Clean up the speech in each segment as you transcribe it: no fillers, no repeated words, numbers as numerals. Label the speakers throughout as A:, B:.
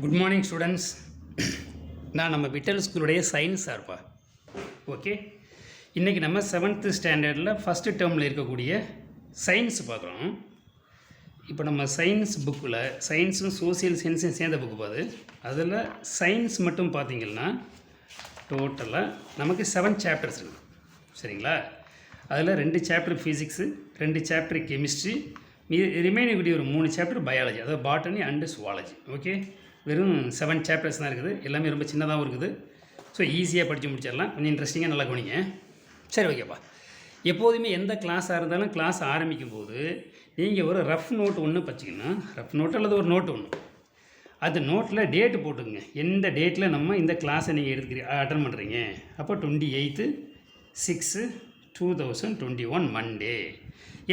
A: Good morning students. நான் நம்ம Vittal ஸ்கூலுடைய science சார்ப்பா. Okay, இன்றைக்கி நம்ம 7th ஸ்டாண்டர்டில் ஃபஸ்ட்டு டேர்மில் இருக்கக்கூடிய சயின்ஸ் பார்க்குறோம். இப்போ நம்ம சயின்ஸ் புக்கில் சயின்ஸும் சோசியல் சயின்ஸும் சேர்ந்த புக்கு பாது. அதில் சயின்ஸ் மட்டும் பார்த்திங்கன்னா டோட்டலாக நமக்கு 7 சாப்டர்ஸ் இருக்குது. சரிங்களா? அதில் 2 chapter physics, 2 chapter chemistry, remaining கூடிய ஒரு 3 சாப்டர் பயாலஜி, அதாவது பாட்டனி அண்டு சுவாலஜி. ஓகே, வெறும் 7 சாப்டர்ஸ் தான் இருக்குது. எல்லாமே ரொம்ப சின்னதாகவும் இருக்குது. ஸோ ஈஸியாக படித்து முடிச்சிடலாம். கொஞ்சம் இன்ட்ரெஸ்டிங்காக நல்லா கவனிங்க. சரி, ஓகேப்பா. எப்போதுமே எந்த கிளாஸாக இருந்தாலும் கிளாஸ் ஆரம்பிக்கும் போது நீங்கள் ஒரு ரஃப் நோட் ஒன்று வச்சுக்கணும். ரஃப் நோட் அல்லது ஒரு நோட்டு ஒன்று, அது நோட்டில் டேட்டு போட்டுக்குங்க. எந்த டேட்டில் நம்ம இந்த கிளாஸை நீங்கள் அட்டன் பண்ணுறீங்க. அப்போ 28/6/2021 மண்டே.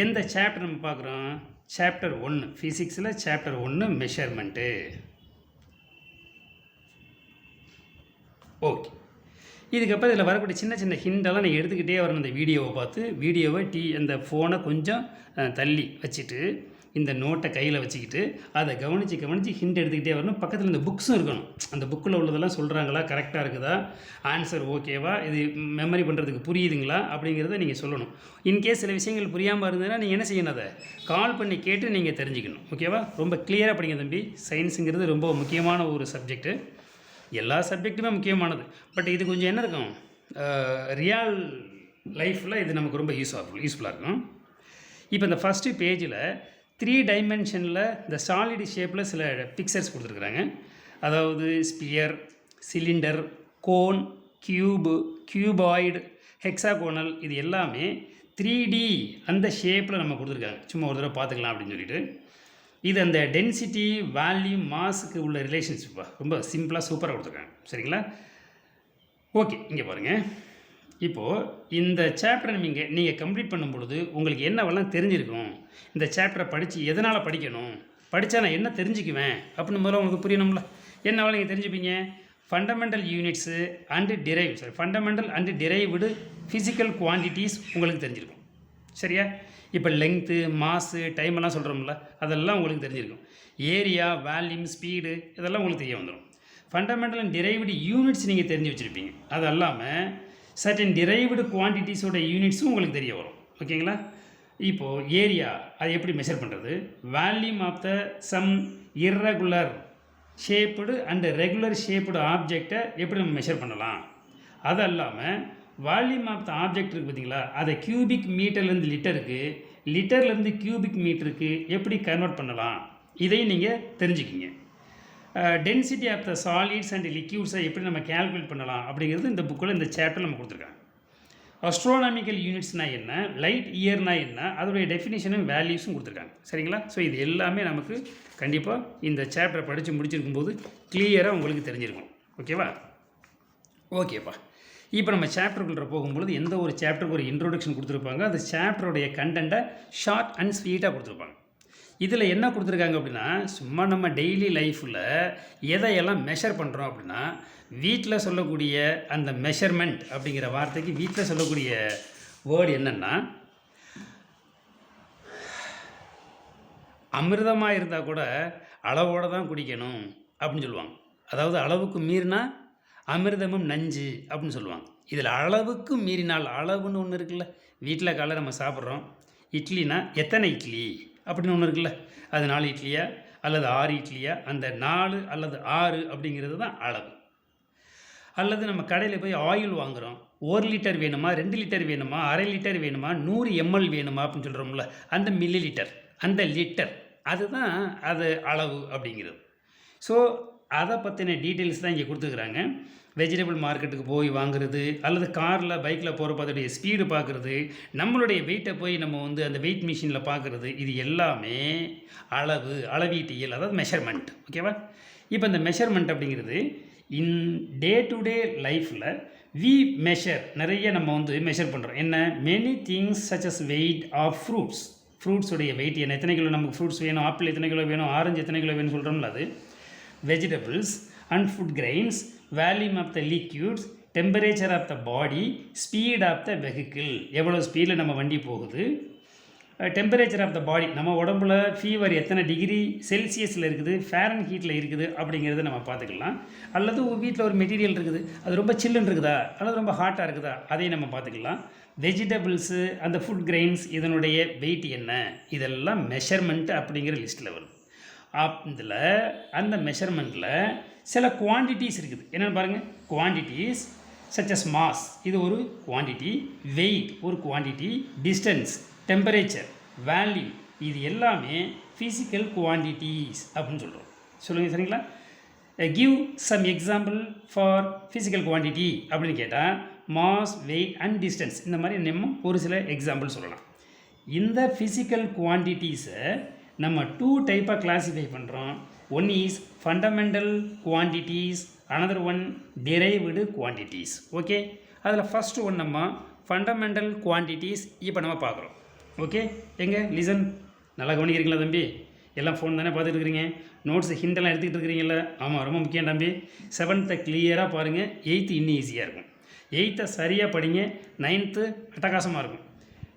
A: எந்த சாப்டர் நம்ம பார்க்குறோம்? சாப்டர் 1 ஃபிசிக்ஸில் சாப்டர் 1 மெஷர்மெண்ட்டு. ஓகே, இதுக்கப்புறம் இதில் வரக்கூடிய சின்ன சின்ன ஹிண்டெல்லாம் நீங்கள் எடுத்துக்கிட்டே வரணும். இந்த வீடியோவை பார்த்து வீடியோவை அந்த ஃபோனை கொஞ்சம் தள்ளி வச்சுட்டு இந்த நோட்டை கையில் வச்சுக்கிட்டு அதை கவனித்து ஹிண்ட் எடுத்துக்கிட்டே வரணும். பக்கத்தில் இந்த புக்ஸும் இருக்கணும். அந்த புக்கில் உள்ளதெல்லாம் சொல்கிறாங்களா, கரெக்டாக இருக்குதா, ஆன்சர் ஓகேவா, இது மெமரி பண்ணுறதுக்கு புரியுதுங்களா அப்படிங்கிறத நீங்கள் சொல்லணும். இன்கேஸ் சில விஷயங்கள் புரியாமல் இருந்ததுன்னா நீங்கள் என்ன செய்யணும், அதை கால் பண்ணி கேட்டு நீங்கள் தெரிஞ்சுக்கணும். ஓகேவா? ரொம்ப கிளியராக படிங்க தம்பி. சயின்ஸுங்கிறது ரொம்ப முக்கியமான ஒரு சப்ஜெக்ட்டு. எல்லா சப்ஜெக்ட்டுமே முக்கியமானது. பட் இது கொஞ்சம் என்ன இருக்கும், ரியல் லைஃப்பில் இது நமக்கு ரொம்ப யூஸ்ஃபுல்லாக இருக்கும். இப்போ இந்த ஃபஸ்ட்டு பேஜில் 3 டைமென்ஷனில் இந்த சாலிட் ஷேப்பில் சில பிக்சர்ஸ் கொடுத்துருக்குறாங்க. அதாவது sphere, cylinder, cone, cuboid, hexagonal, இது எல்லாமே 3D அந்த ஷேப்பில் நம்ம கொடுத்துருக்காங்க. சும்மா ஒரு தடவை பார்த்துக்கலாம் அப்படின்னு சொல்லிட்டு. இது அந்த டென்சிட்டி, வால்யூம், மாஸுக்கு உள்ள ரிலேஷன்ஷிப்பாக ரொம்ப சிம்பிளாக சூப்பராக கொடுத்துருக்காங்க. சரிங்களா? ஓகே, இங்கே பாருங்கள். இப்போது இந்த சாப்டரை நீங்கள் கம்ப்ளீட் பண்ணும் பொழுது உங்களுக்கு என்னவெல்லாம் தெரிஞ்சிருக்கும், இந்த சாப்டரை படித்து எதனால் படிக்கணும், படித்தா நான் என்ன தெரிஞ்சுக்குவேன் அப்படின்னு முதல்ல உங்களுக்கு புரியணும்ல. என்னவெல்லாம் நீங்கள் தெரிஞ்சுப்பீங்க? Fundamental units and fundamental and derived physical quantities உங்களுக்கு தெரிஞ்சிருக்கும். சரியா? இப்போ லெங்க்த்து, மாஸு, டைமெல்லாம் சொல்கிறோம்ல, அதெல்லாம் உங்களுக்கு தெரிஞ்சிருக்கும். ஏரியா, வால்யூம், ஸ்பீடு, இதெல்லாம் உங்களுக்கு தெரிய வந்துடும். ஃபண்டமெண்டல் அண்ட் டிரைவ்டு யூனிட்ஸ் நீங்கள் தெரிஞ்சு வச்சுருப்பீங்க. அது இல்லாமல் சர்டன் டிரைவ்டு குவான்டிட்டிஸோட யூனிட்ஸும் உங்களுக்கு தெரிய வரும். ஓகேங்களா? இப்போது ஏரியா அது எப்படி மெஷர் பண்ணுறது, volume of the some irregular shaped and regular shaped ஆப்ஜெக்டை எப்படி நம்ம மெஷர் பண்ணலாம், அது இல்லாமல் வால்யூம் ஆஃப் த ஆப்ஜெக்ட் இருக்குது பார்த்தீங்களா, அதை கியூபிக் மீட்டர்லேருந்து லிட்டருக்கு, லிட்டர்லேருந்து கியூபிக் மீட்டருக்கு எப்படி கன்வெர்ட் பண்ணலாம், இதையும் நீங்கள் தெரிஞ்சுக்கிங்க. Density of the solids and லிக்யூட்ஸை எப்படி நம்ம கேல்குலேட் பண்ணலாம் அப்படிங்கிறது இந்த புக்கில் இந்த சாப்டர் நம்ம கொடுத்துருக்காங்க. அஸ்ட்ரோனாமிக்கல் யூனிட்ஸ்னால் என்ன, லைட் இயர்னால் என்ன, அதோடைய டெஃபினேஷனும் வேல்யூஸும் கொடுத்துருக்காங்க. சரிங்களா? ஸோ இது எல்லாமே நமக்கு கண்டிப்பாக இந்த சாப்டரை படித்து முடிச்சிருக்கும்போது கிளியராக உங்களுக்கு தெரிஞ்சிருக்கும். ஓகேவா? ஓகேப்பா. இப்போ நம்ம சாப்டருக்குள்ளே போகும்பொழுது எந்த ஒரு சாப்டருக்கு ஒரு இன்ட்ரோடக்ஷன் கொடுத்துருப்பாங்க. அந்த சாப்டருடைய கண்டென்ட்டை ஷார்ட் அண்ட் ஸ்வீட்டாக கொடுத்துருப்பாங்க. இதில் என்ன கொடுத்துருக்காங்க அப்படின்னா, சும்மா நம்ம டெய்லி லைஃப்பில் எதையெல்லாம் மெஷர் பண்ணுறோம் அப்படின்னா, வீட்டில் சொல்லக்கூடிய அந்த மெஷர்மெண்ட் அப்படிங்கிற வார்த்தைக்கு வீட்டில் சொல்லக்கூடிய வேர்டு என்னென்னா, அமிர்தமாக இருந்தால் கூட அளவோடு தான் குடிக்கணும் அப்படின்னு சொல்லுவாங்க. அதாவது அளவுக்கு மீறினா அமிர்தமும் நஞ்சு அப்படின்னு சொல்லுவாங்க. இதில் அளவுக்கு மீறினால், அளவுன்னு ஒன்று இருக்குல்ல, வீட்டில் காலையில் நம்ம சாப்பிட்றோம், இட்லினா எத்தனை இட்லி அப்படின்னு ஒன்று இருக்குல்ல, அது 4 இட்லியா அல்லது 6 இட்லியா, அந்த 4 அல்லது 6 அப்படிங்கிறது தான் அளவு. அல்லது நம்ம கடையில் போய் ஆயில் வாங்குகிறோம், 1 லிட்டர் வேணுமா, 2 லிட்டர் வேணுமா, அரை லிட்டர் வேணுமா, 100 ml வேணுமா அப்படின்னு சொல்கிறோம்ல, அந்த மில்லி லிட்டர், அந்த லிட்டர், அதுதான் அது அளவு அப்படிங்கிறது. ஸோ அதை பற்றின டீட்டெயில்ஸ் தான் இங்கே கொடுத்துருக்குறாங்க. வெஜிடபிள் மார்க்கெட்டுக்கு போய் வாங்குறது, அல்லது காரில் பைக்கில் போகிறப்ப அதோடைய ஸ்பீடு பார்க்குறது, நம்மளுடைய வெயிட்டை போய் நம்ம அந்த வெயிட் மிஷினில் பார்க்குறது, இது எல்லாமே அளவீட்டியல், அதாவது மெஷர்மெண்ட். ஓகேவா? இப்போ இந்த மெஷர்மெண்ட் அப்படிங்கிறது இன் டே டு டே லைஃப்பில் வி மெஷர், நிறைய நம்ம மெஷர் பண்ணுறோம். என்ன? Many things such as weight of ஃப்ரூட்ஸுடைய வெயிட் என்ன, எத்தனை கிலோ நமக்கு ஃப்ரூட்ஸ் வேணும், ஆப்பிள் எத்தனை கிலோ வேணும், ஆரஞ்சு எத்தனை கிலோ வேணும்னு சொல்கிறோம்ல, அது vegetables and food grains, volume of the liquids, temperature of the body, speed of the vehicle, எவ்வளோ ஸ்பீடில் நம்ம வண்டி போகுது, டெம்பரேச்சர் ஆஃப் த பாடி, நம்ம உடம்புல ஃபீவர் எத்தனை டிகிரி செல்சியஸில் இருக்குது, ஃபேரன் ஹீட்டில் இருக்குது அப்படிங்கிறத நம்ம பார்த்துக்கலாம். அல்லது வீட்டில் ஒரு மெட்டீரியல் இருக்குது, அது ரொம்ப சில்லுன்னு இருக்குதா அல்லது ரொம்ப ஹாட்டாக இருக்குதா அதையும் நம்ம பார்த்துக்கலாம். வெஜிடபிள்ஸு, அந்த ஃபுட் கிரெயின்ஸ் இதனுடைய வெயிட் என்ன, இதெல்லாம் மெஷர்மெண்ட் அப்படிங்கிற லிஸ்ட்டில் வரும். இதில் அந்த மெஷர்மெண்ட்டில் சில குவான்டிட்டிஸ் இருக்குது. என்னென்னு பாருங்கள், குவான்டிட்டிஸ் such as mass இது ஒரு குவான்டிட்டி, வெயிட் ஒரு குவான்டிட்டி, டிஸ்டன்ஸ், டெம்பரேச்சர், வேல்யூ இது எல்லாமே ஃபிசிக்கல் குவான்டிட்டிஸ் அப்படின்னு சொல்கிறோம். சொல்லுங்கள் சரிங்களா. Give some example for physical quantity அப்படின்னு கேட்டால் மாஸ், வெயிட் அண்ட் டிஸ்டன்ஸ் இந்த மாதிரி நம்ம ஒரு சில எக்ஸாம்பிள் சொல்லலாம். இந்த ஃபிசிக்கல் குவான்டிட்டிஸை நம்ம 2 டைப்பாக கிளாஸிஃபை பண்ணுறோம். One is fundamental quantities, another one derived quantities. Okay, அதில் ஃபஸ்ட்டு ஒன் நம்ம ஃபண்டமெண்டல் குவான்டிட்டிஸ் இப்போ நம்ம பார்க்குறோம். ஓகே, எங்கே லிசன் நல்லா கவனிக்கிறீங்களா தம்பி? எல்லாம் ஃபோன் தானே பார்த்துட்டு இருக்கிறீங்க, நோட்ஸ் ஹிண்டெல்லாம் எடுத்துக்கிட்டு இருக்கிறீங்களா? ஆமாம், ரொம்ப முக்கியம் தம்பி. 7th கிளியராக பாருங்கள், 8th இன்னும் ஈஸியாக இருக்கும். 8th சரியாக படிங்க, 9th அட்டகாசமாக இருக்கும்.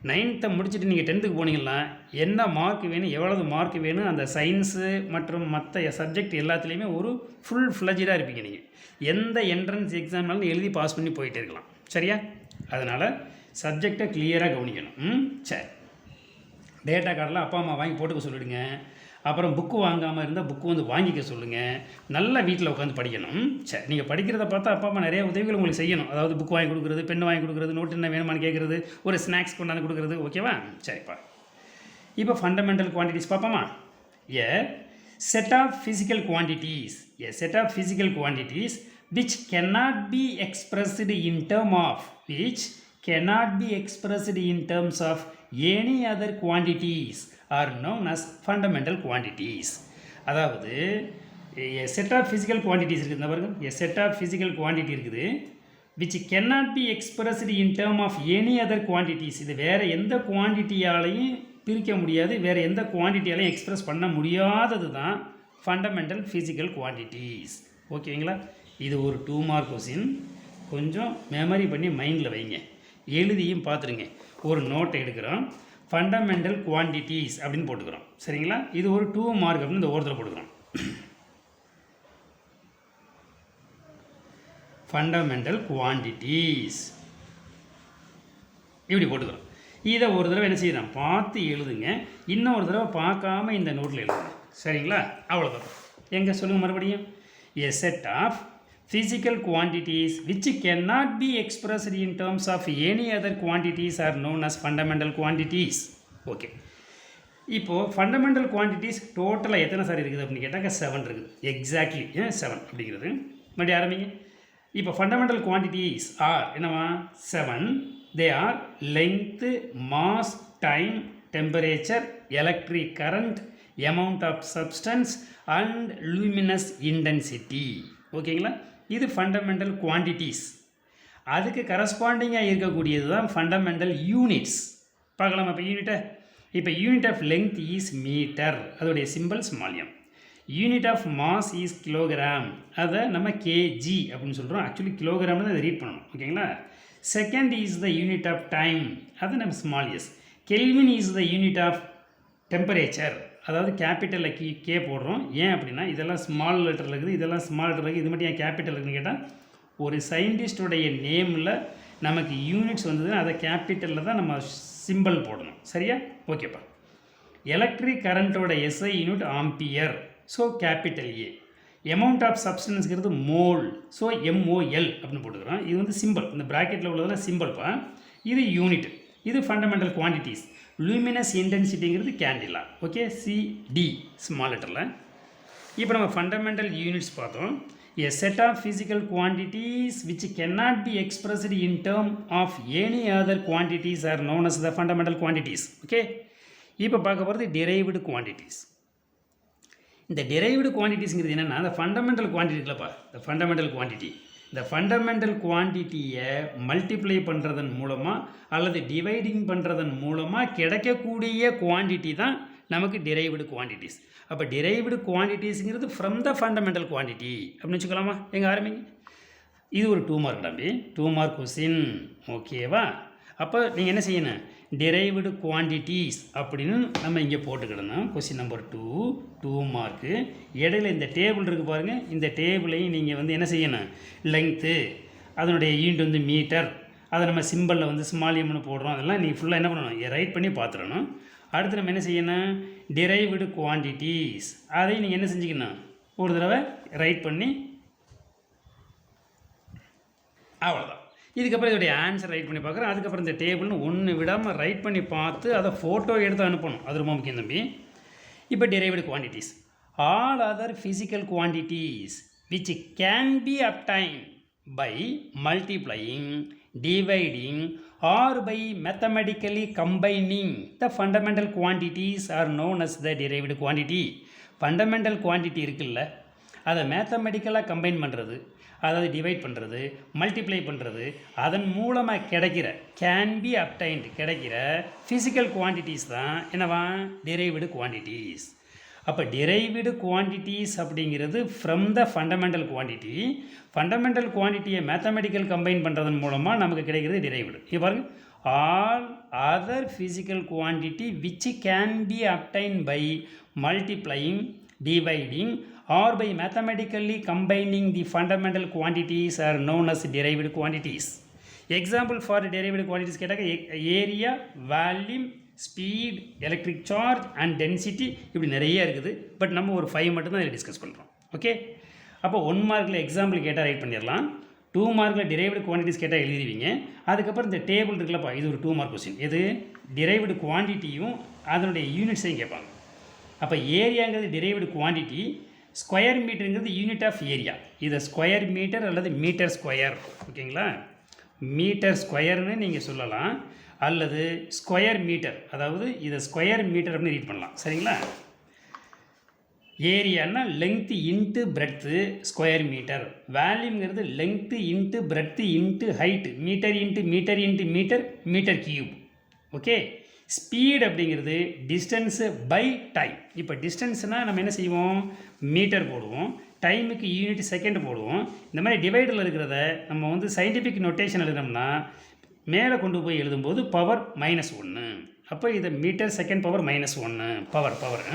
A: 9th முடிச்சுட்டு நீங்கள் 10th போனீங்கன்னா என்ன மார்க் வேணும், எவ்வளவு மார்க் வேணும், அந்த சயின்ஸு மற்றும் மற்ற சப்ஜெக்ட் எல்லாத்துலேயுமே ஒரு ஃபுல் ஃப்ளஜாக இருப்பீங்க. நீங்கள் எந்த என்ட்ரன்ஸ் எக்ஸாம்னாலும் எழுதி பாஸ் பண்ணி போயிட்டே இருக்கலாம். சரியா? அதனால் சப்ஜெக்டை கிளியராக கவனிக்கணும். சரி, டேட்டா கார்டெலாம் அப்பா அம்மா வாங்கி போட்டுக்க சொல்லிவிடுங்க. அப்புறம் புக்கு வாங்காமல் இருந்தால் புக்கு வந்து வாங்கிக்க சொல்லுங்கள். நல்லா வீட்டில் உட்காந்து படிக்கணும். சரி, நீங்கள் படிக்கிறத பார்த்தா அப்பா அம்மா நிறைய உதவிகள் உங்களுக்கு செய்யணும். அதாவது புக்கு வாங்கி கொடுக்குறது, பென் வாங்கி கொடுக்குறது, நோட்டு என்ன வேணுமான்னு கேட்குறது, ஒரு ஸ்நாக்ஸ் கொண்டாந்து கொடுக்குறது. ஓகேவா? சரிப்பா. இப்போ ஃபண்டமெண்டல் குவான்டிட்டிஸ் பார்ப்போமா? A set of physical quantities, a set of physical quantities which cannot be expressed in term of any other quantities are known as fundamental quantities. அதாவது செட் ஆஃப் ஃபிசிக்கல் குவான்டிட்டிஸ் இருக்குது. இந்த பாருங்க, set of physical quantity இருக்குது which cannot be expressed in term of any other quantities. இது வேறு எந்த குவான்டிட்டியாலையும் பிரிக்க முடியாது, வேறு எந்த குவான்டிட்டியாலையும் எக்ஸ்பிரஸ் பண்ண முடியாதது தான் ஃபண்டமெண்டல் ஃபிசிக்கல் குவான்டிட்டிஸ். ஓகேங்களா? இது ஒரு 2 மார்க் கொஸ்டின். கொஞ்சம் மெமரி பண்ணி மைண்டில் வைங்க, எழுதியும் பார்த்துருங்க. ஒரு நோட்டை எடுக்கிறோம், ஃபண்டமெண்டல் குவான்டிட்டிஸ் அப்படின்னு போட்டுக்கிறோம். சரிங்களா? இது ஒரு 2 மார்க் அப்படின்னு இந்த ஓரத்தில் போட்டுக்கிறோம். ஃபண்டமெண்டல் குவான்டிட்டிஸ் இப்படி போட்டுக்கிறோம். இதை ஒரு தடவை என்ன செய்யலாம், பார்த்து எழுதுங்க. இன்னும் ஒரு தடவை பார்க்காம இந்த நோட்டில் எழுதுங்க. சரிங்களா? அவ்வளோதான். எங்கே சொல்லுங்கள் மறுபடியும். A set of physical quantities which cannot be expressed in terms of any other quantities are known as fundamental quantities. Okay, இப்போது ஃபண்டமெண்டல் குவான்டிட்டிஸ் டோட்டலாக எத்தனை சார் இருக்குது அப்படின்னு கேட்டாங்க 7 இருக்குது. எக்ஸாக்ட்லி 7 அப்படிங்கிறது. மறுபடியும் ஆரம்பிங்க. இப்போ ஃபண்டமெண்டல் குவான்டிட்டிஸ் ஆர் என்னவா? 7. They are length, mass, time, temperature, electric current, amount of substance and luminous intensity. ஓகேங்களா? இது ஃபண்டமெண்டல் குவான்டிட்டிஸ். அதுக்கு கரஸ்பாண்டிங்காக இருக்கக்கூடியது தான் ஃபண்டமெண்டல் யூனிட்ஸ். பார்க்கலாம். இப்போ யூனிட்டை, இப்போ unit of length is metre, அதோடைய simple small M. Unit of mass is kilogram, அதை நம்ம கேஜி அப்படின்னு சொல்கிறோம். ஆக்சுவலி கிலோகிராம் அதை ரீட் பண்ணணும். ஓகேங்களா? Second is the unit of time, அது நம்ம small s. Kelvin is the unit of temperature, அதாவது கேபிட்டலில் கே போடுறோம். ஏன் அப்படின்னா இதெல்லாம் ஸ்மால் லெட்டரில் இருக்குது, இதெல்லாம் ஸ்மால் லெட்டர் இருக்குது, இது மட்டும் ஏன் கேபிட்டல் இருக்குதுன்னு கேட்டால் ஒரு சயின்டிஸ்டோடைய நேமில் நமக்கு யூனிட்ஸ் வந்ததுன்னா அதை கேபிட்டலில் தான் நம்ம சிம்பிள் போடணும். சரியா? ஓகேப்பா. எலக்ட்ரிக் கரண்ட்டோட SI unit ampere, so capital A. Amount of சப்ஸ்டன்ஸ்ங்கிறது மோல், ஸோ எம்ஓஎல் அப்படின்னு போட்டுக்கிறோம். இது வந்து சிம்பிள், இந்த ப்ராக்கெட்டில் உள்ளதெல்லாம் சிம்பிள்ப்பா. இது யூனிட், இது ஃபண்டமெண்டல் குவான்டிட்டிஸ். லூமினஸ் இன்டென்சிட்டிங்கிறது கேண்டிலா. ஓகே, சிடி ஸ்மால் லெட்டரில். இப்போ நம்ம ஃபண்டமெண்டல் யூனிட்ஸ் பார்த்தோம். A set of physical quantities which cannot be expressed in term of any other quantities are known as the fundamental quantities. Okay, இப்போ பார்க்க போகிறது derived quantities. இந்த derived குவான்டிட்டிஸ்ங்கிறது என்னென்னா அந்த ஃபண்டமெண்டல் குவான்டிட்டி இல்லைப்பா, இந்த ஃபண்டமெண்டல் குவான்டிட்டி. இந்த ஃபண்டமெண்டல் குவான்டிட்டியை மல்டிப்ளை பண்ணுறதன் மூலமாக அல்லது டிவைடிங் பண்ணுறதன் மூலமாக கிடைக்கக்கூடிய குவான்டிட்டி தான் நமக்கு டிரைவ்டு குவான்டிட்டிஸ். அப்போ டிரைவ்டு குவான்டிட்டிஸுங்கிறது ஃப்ரம் த ஃபண்டமெண்டல் குவான்டிட்டி அப்படின்னு வச்சுக்கலாமா? எங்கே ஆரம்பிங்க. இது ஒரு 2 மார்க் தம்பி, 2 மார்க் கொஸ்டின். ஓகேவா? அப்போ நீங்கள் என்ன செய்யணும், டிரைவ்டு குவான்டிட்டிஸ் அப்படின்னு நம்ம இங்கே போட்டுக்கிடணும். Question number 2 mark. இடையில இந்த டேபிள் இருக்குது பாருங்கள், இந்த டேபிளையும் நீங்கள் வந்து என்ன செய்யணும், லெங்க்த்து, அதனுடைய யூனிட் வந்து மீட்டர், அதை நம்ம சிம்பிளில் வந்து ஸ்மால் எம்னு போடுறோம். அதெல்லாம் நீங்கள் ஃபுல்லாக என்ன பண்ணணும், ரைட் பண்ணி பார்த்துடணும். அடுத்து நம்ம என்ன செய்யணும், டிரைவ்டு குவான்டிட்டிஸ், அதையும் நீங்கள் என்ன செஞ்சுக்கணும், ஒரு தடவை ரைட் பண்ணி, அவ்வளோதான். இதுக்கப்புறம் இதோடைய ஆன்சர் ரைட் பண்ணி பார்க்குறோம். அதுக்கப்புறம் இந்த டேபிள்னு ஒன்று விடாமல் ரைட் பண்ணி பார்த்து அதை ஃபோட்டோ எடுத்து அனுப்பணும். அது ரொம்ப முக்கியம் தம்பி. இப்போ derived quantities, all other physical quantities which can be obtained by multiplying, dividing or by mathematically combining the fundamental quantities are known as the derived quantity. Fundamental quantity இருக்குல்ல, அதை மேத்தமெட்டிக்கலாக கம்பைன் பண்ணுறது, அதாவது டிவைட் பண்ணுறது, மல்டிப்ளை பண்ணுறது, அதன் மூலமாக கிடைக்கிற can be obtained கிடைக்கிற ஃபிசிக்கல் குவான்டிட்டிஸ் தான் என்னவா, டிரைவ்டு குவான்டிட்டிஸ். அப்போ டிரைவ்டு குவான்டிட்டிஸ் அப்படிங்கிறது from the fundamental quantity. Fundamental குவான்டிட்டியை மேத்தமெட்டிக்கல் கம்பைன் பண்ணுறதன் மூலமாக நமக்கு கிடைக்கிறது டிரைவ்டு. இப்போ பாருங்க, all other physical quantity which can be obtain by multiplying, dividing or by mathematically combining the fundamental quantities are known as derived quantities. Example for derived quantities கேட்டாக்க area, volume, speed, electric charge and density, இப்படி நிறைய இருக்குது. But நம்ம ஒரு 5 மட்டும்தான் இதில் discuss பண்ணுறோம். Okay, அப்போ 1 மார்க்கில் எக்ஸாம்பிள் கேட்டால் ரைட் பண்ணிடலாம். 2 மார்க்கில் டிரைவ்டு குவான்டிட்டிஸ் கேட்டால் எழுதிடுவீங்க. அதுக்கப்புறம் இந்த டேபிள் இருக்குல்லப்பா, இது ஒரு 2 மார்க் கொஸ்டின். எது, டிரைவ்டு குவான்டிட்டியும் அதனுடைய யூனிட்ஸையும் கேட்பாங்க. அப்போ ஏரியாங்கிறது டிரைவ்டு குவான்டிட்டி, ஸ்கொயர் மீட்டருங்கிறது யூனிட் ஆஃப் ஏரியா. இதை ஸ்கொயர் மீட்டர் அல்லது மீட்டர் ஸ்கொயர், ஓகேங்களா, மீட்டர் ஸ்கொயர்னு நீங்கள் சொல்லலாம், அல்லது ஸ்கொயர் மீட்டர், அதாவது இதை ஸ்கொயர் மீட்டர் அப்படின்னு ரீட் பண்ணலாம். சரிங்களா, ஏரியானா length into breadth, square metre. வேல்யூங்கிறது length into breadth into height, metre into metre into metre, metre cube. Okay, speed அப்படிங்கிறது டிஸ்டன்ஸு பை டைம். இப்போ டிஸ்டன்ஸ்னால் நம்ம என்ன செய்வோம், மீட்டர் போடுவோம், டைமுக்கு யூனிட் செகண்ட் போடுவோம். இந்த மாதிரி டிவைடில் இருக்கிறத நம்ம வந்து சயின்டிஃபிக் நொட்டேஷன் எழுதினோம்னா மேலே கொண்டு போய் எழுதும்போது பவர் -1. அப்போ இதை metre second power -1 power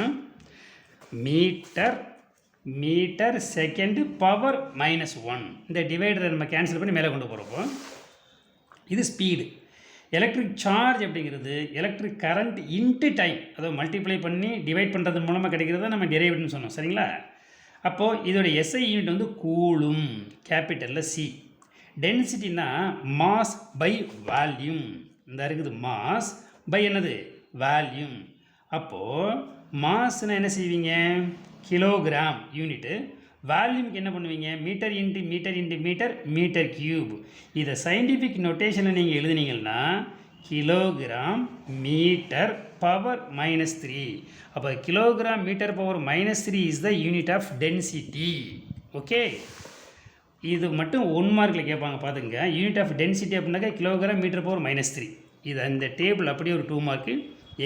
A: metre second power -1. இந்த டிவைடரை நம்ம கேன்சல் பண்ணி மேலே கொண்டு போகிறப்போ இது ஸ்பீடு. எலக்ட்ரிக் சார்ஜ் அப்படிங்கிறது எலக்ட்ரிக் கரண்ட் இன்ட்டு டைம், அதாவது மல்டிப்ளை பண்ணி டிவைட் பண்ணுறது மூலமாக கிடைக்கிறத நம்ம டிரைவ்டுன்னு சொன்னோம். சரிங்களா, அப்போது இதோட எஸ்ஐ யூனிட் வந்து கூலும், கேபிட்டலில் சி. டென்சிட்டினா மாஸ் பை வால்யூம். இந்த இருக்குது மாஸ் பை என்னது, வால்யூம். அப்போது மாஸ்னால் என்ன செய்வீங்க, கிலோகிராம் யூனிட்டு. வால்யூமுக்கு என்ன பண்ணுவீங்க, metre into metre into metre, metre cube. இதை சயின்டிஃபிக் நொட்டேஷனில் நீங்கள் எழுதுனீங்கன்னா கிலோகிராம் மீட்டர் பவர் -3. அப்போ kilogram metre power -3 is the unit of density. Okay, இது மட்டும் 1 மார்க்கில் கேட்பாங்க பார்த்துங்க. யூனிட் ஆஃப் டென்சிட்டி அப்படின்னாக்கா கிலோகிராம் மீட்டர் பவர் -3. இது அந்த டேபிள் அப்படியே ஒரு 2 மார்க்கு,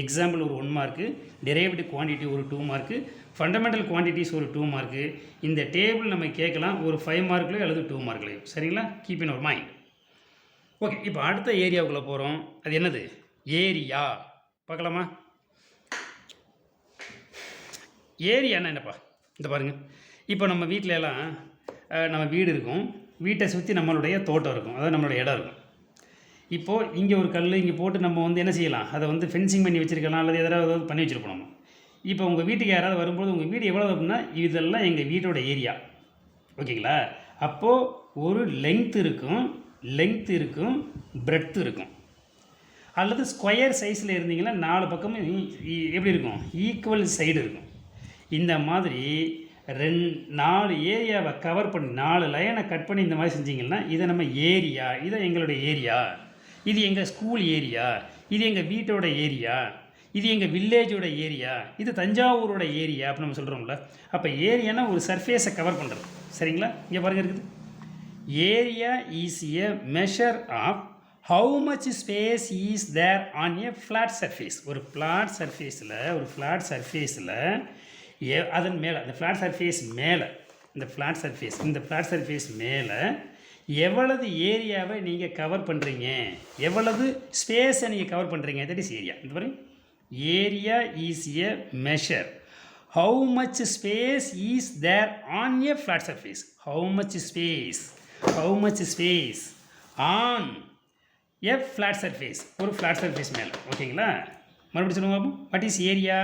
A: எக்ஸாம்பிள் ஒரு 1 மார்க்கு, டிரைவ்டு குவான்டிட்டி ஒரு 2 மார்க்கு, ஃபண்டமெண்டல் குவான்டிட்டிஸ் ஒரு 2 மார்க்கு. இந்த டேபிள் நம்ம கேட்கலாம் ஒரு 5 மார்க்லேயோ அல்லது 2 மார்க்லேயோ. சரிங்களா, keep in our mind. Okay, இப்போ அடுத்த ஏரியாவுக்குள்ளே போகிறோம். அது என்னது, ஏரியா பார்க்கலாமா. ஏரியானா என்னப்பா, இந்த பாருங்கள். இப்போ நம்ம வீட்டில எல்லாம் நம்ம வீடு இருக்கும், வீட்டை சுற்றி நம்மளுடைய தோட்டம் இருக்கும், அதாவது நம்மளுடைய இடம் இருக்கும். இப்போது இங்கே ஒரு கல் இங்கே போட்டு நம்ம வந்து என்ன செய்யலாம், அதை வந்து ஃபென்சிங் பண்ணி வச்சுருக்கலாம், அல்லது எதாவது பண்ணி வச்சுருப்போம் நம்ம. இப்போ உங்கள் வீட்டுக்கு யாராவது வரும்போது உங்கள் வீடு எவ்வளோ அப்படின்னா, இதெல்லாம் எங்கள் வீட்டோட ஏரியா, ஓகேங்களா. அப்போது ஒரு லெங்க்த் இருக்கும், பிரெட்த் இருக்கும். அல்லது ஸ்கொயர் சைஸில் இருந்தீங்கன்னா 4 பக்கமும் எப்படி இருக்கும், ஈக்குவல் சைடு இருக்கும். இந்த மாதிரி 4 ஏரியாவை கவர் பண்ணி 4 லைனை கட் பண்ணி இந்த மாதிரி செஞ்சிங்கன்னா இதை நம்ம ஏரியா, இதை எங்களுடைய ஏரியா, இது எங்கள் ஸ்கூல் ஏரியா, இது எங்கள் வீட்டோட ஏரியா, இது எங்கள் வில்லேஜோட ஏரியா, இது தஞ்சாவூரோட ஏரியா அப்படின்னு நம்ம சொல்கிறோம்ல. அப்போ ஏரியானா ஒரு சர்ஃபேஸை கவர் பண்ணுறது. சரிங்களா, இங்கே பாருங்க இருக்குது, area is a measure of how much space is there on a flat surface. ஒரு ஃப்ளாட் சர்ஃபேஸில் அதன் மேலே, அந்த ஃப்ளாட் சர்ஃபேஸ் மேலே, இந்த ஃப்ளாட் சர்ஃபேஸ் மேலே எவ்வளவு ஏரியாவை நீங்கள் கவர் பண்ணுறீங்க, எவ்வளவு ஸ்பேஸை நீங்கள் கவர் பண்ணுறீங்க, தட் இஸ் ஏரியா. இந்த மாதிரி area is a measure. How much space is there on a flat surface. How much space on a flat surface, ஒரு ஃப்ளாட் சர்ஃபேஸ் மேலே. ஓகேங்களா? மறுபடியும் சொல்லுங்க பார்ப்போம். What is area?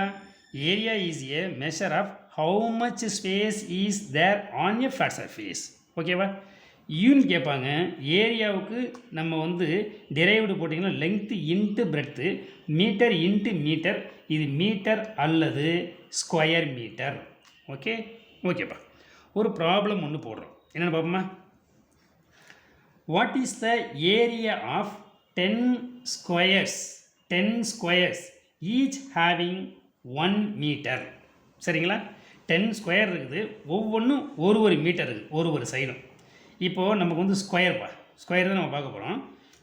A: Area is a measure of how much space is there on a flat surface. ஓகேவா? Unit கேட்பாங்க. ஏரியாவுக்கு நம்ம வந்து டெரைவ்டு போட்டிங்கன்னா length into breadth, metre into metre. இது மீட்டர் அல்லது ஸ்கொயர் மீட்டர். ஓகேப்பா. ஒரு ப்ராப்ளம் ஒன்று போடுறோம். என்னென்னு பார்ப்போமா? What is the area of 10 squares each having 1 metre. சரிங்களா? 10 ஸ்கொயர் இருக்குது, ஒவ்வொன்றும் ஒரு மீட்டர் இருக்குது, ஒரு சைடும். இப்போது நமக்கு வந்து ஸ்கொயர் தான் நம்ம பார்க்க போகிறோம்.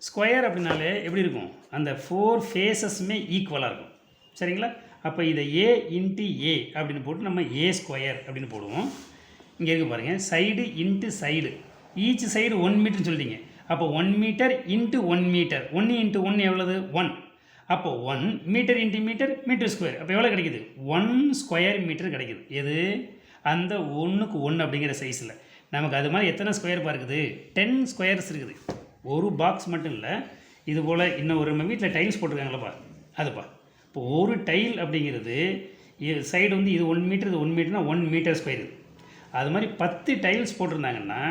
A: ஸ்கொயர் அப்படின்னாலே எப்படி இருக்கும்? அந்த 4 ஃபேஸஸுமே ஈக்குவலாக இருக்கும். சரிங்களா? அப்போ இதை ஏ இன்ட்டு ஏ அப்படின்னு போட்டு நம்ம ஏ ஸ்கொயர் அப்படின்னு போடுவோம். இங்கே இருக்குது பாருங்கள், side into side, each side 1 மீட்டர்னு சொல்லிட்டீங்க. அப்போ 1 மீட்டர் இன்ட்டு 1 மீட்டர், 1 இன்ட்டு 1 எவ்வளவு? 1. அப்போ 1 மீட்டர் இன்ட்டு மீட்டர் ஸ்கொயர். அப்போ எவ்வளோ கிடைக்குது? 1 ஸ்கொயர் மீட்டர் கிடைக்குது. எது? அந்த 1க்கு 1 அப்படிங்கிற சைஸில். நமக்கு அது மாதிரி எத்தனை ஸ்கொயர் இருக்குது? 10 ஸ்கொயர்ஸ் இருக்குது. ஒரு பாக்ஸ் மட்டும் இல்லை, இது போல் இன்னும் ஒரு நம்ம வீட்டில் டைல்ஸ் போட்டிருக்காங்களப்பா, அதுப்பா. இப்போ ஒரு டைல் அப்படிங்கிறது சைடு வந்து இது 1 மீட்டர், இது 1 மீட்டர்னா 1 மீட்டர் ஸ்கொயர். அது மாதிரி 10 டைல்ஸ் போட்டிருந்தாங்கன்னா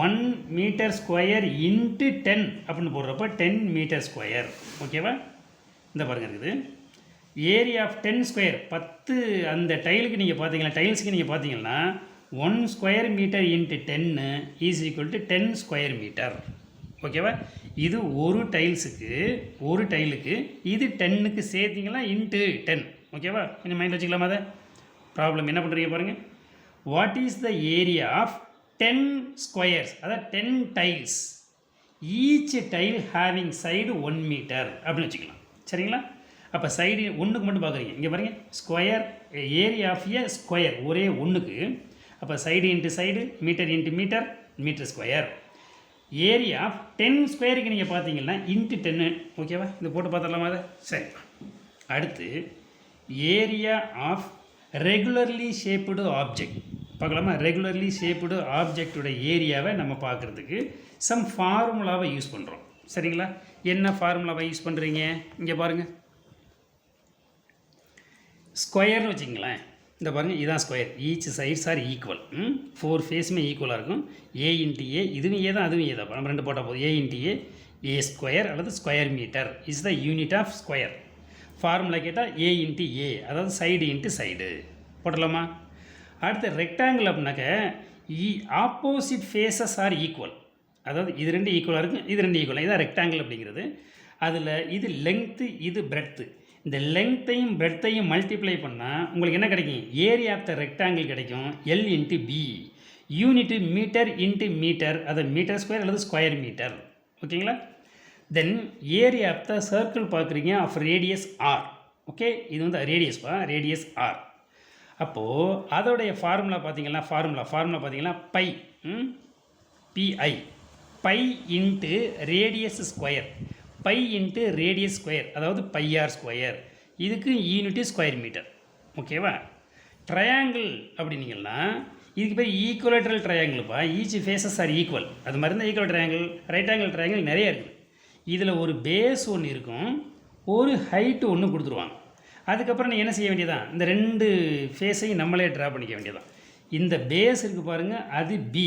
A: 1 மீட்டர் ஸ்கொயர் இன்ட்டு 10 அப்படின்னு போடுறப்ப 10 மீட்டர் ஸ்கொயர். ஓகேவா? இந்த பாருங்க இருக்குது ஏரியா ஆஃப் 10 ஸ்கொயர். 10 அந்த டைலுக்கு நீங்கள் பார்த்தீங்கன்னா, டைல்ஸுக்கு நீங்கள் பார்த்தீங்கன்னா 1 square metre into 10 is equal to 10 square metre. ஓகேவா? இது ஒரு டைலுக்கு இது 10க்கு சேர்த்திங்களா இன்ட்டு 10. ஓகேவா? கொஞ்சம் மைண்டில் வச்சுக்கலாமா? அதை ப்ராப்ளம் என்ன பண்ணுறீங்க பாருங்கள். What is the area of 10 squares, அதாவது 10 tiles, each tile having side 1 metre அப்படின்னு வச்சுக்கலாம். சரிங்களா? அப்போ சைடு ஒன்றுக்கு மட்டும் பார்க்குறீங்க. இங்கே பாருங்கள், square area of a square ஒரே ஒன்றுக்கு. அப்போ side into side, metre into metre square. Area of 10 ஸ்கொயருக்கு நீங்கள் பார்த்தீங்கன்னா இன்ட்டு 10. ஓகேவா? இது போட்டு பார்த்துடலாமா? அதை சரி. அடுத்து area of regularly shaped object பார்க்கலாமா? ரெகுலர்லி ஷேப்டு ஆப்ஜெக்டோட ஏரியாவை நம்ம பார்க்குறதுக்கு சம் ஃபார்முலாவை யூஸ் பண்ணுறோம். சரிங்களா? என்ன ஃபார்முலாவை யூஸ் பண்ணுறீங்க? இங்கே பாருங்கள், ஸ்கொயர்னு வச்சுங்களேன். இந்த பாருங்கள், இதுதான் square. Each sides are equal. 4 ஃபேஸுமே ஈக்குவலாக இருக்கும். ஏ இன்ட்டு ஏ, இதுவும் ஏ தான், அதுவும் ஏ தான். நம்ம 2 போட்டால் போதும். ஏ இன்ட்டு ஏ ஸ்கொயர் அல்லது square metre is the unit of square. Formula கேட்டால் ஏ இன்ட்டு ஏ, அதாவது சைடு இன்ட்டு சைடு போட்டலாமா? அடுத்து ரெக்டாங்கிள் அப்படின்னாக்க ஆப்போசிட் ஃபேஸஸ் ஆர் ஈக்குவல். அதாவது இது 2 ஈக்குவலாக இருக்கும், இது 2 ஈக்குவலாக. இதுதான் ரெக்டாங்கிள் அப்படிங்கிறது. அதில் இது லெங்க்த்து, இது பிரெட்த்து. இந்த லெங்க்த்தையும் பிரெட்த்தையும் மல்டிப்ளை பண்ணால் உங்களுக்கு என்ன கிடைக்கும்? ஏரியா ஆஃப் த ரெக்டாங்கிள் கிடைக்கும். L into B. Unit metre into metre, அது மீட்டர் ஸ்கொயர் அல்லது ஸ்கொயர் மீட்டர். ஓகேங்களா? Then area of the circle பார்க்குறீங்க ஆஃப் ரேடியஸ் ஆர். ஓகே, இது வந்து ரேடியஸ் ஆர். அப்போது அதோடைய ஃபார்முலா பார்த்தீங்கன்னா pi, P I, pi into radius square, pi into radius square, அதாவது பைஆர் ஸ்கொயர். இதுக்கு யூனிட்டு ஸ்கொயர் மீட்டர். ஓகேவா? ட்ரையாங்கிள் அப்படின்னீங்கன்னா இதுக்கு பேர் ஈக்குவலேட்ரல் ட்ரையாங்கிள்ப்பா. Each faces are equal. அது மாதிரி தான் ஈக்குவல் ட்ரையாங்கிள், ரைட்டாங்கிள் ட்ரையாங்கிள் நிறைய இருக்குது. இதில் ஒரு பேஸ் ஒன்று இருக்கும், ஒரு ஹைட்டு ஒன்று கொடுத்துருவாங்க. அதுக்கப்புறம் நீங்கள் என்ன செய்ய வேண்டியதான்? இந்த 2 ஃபேஸையும் நம்மளே ட்ரா பண்ணிக்க வேண்டியதான். இந்த பேஸ் இருக்குது பாருங்கள், அது பி.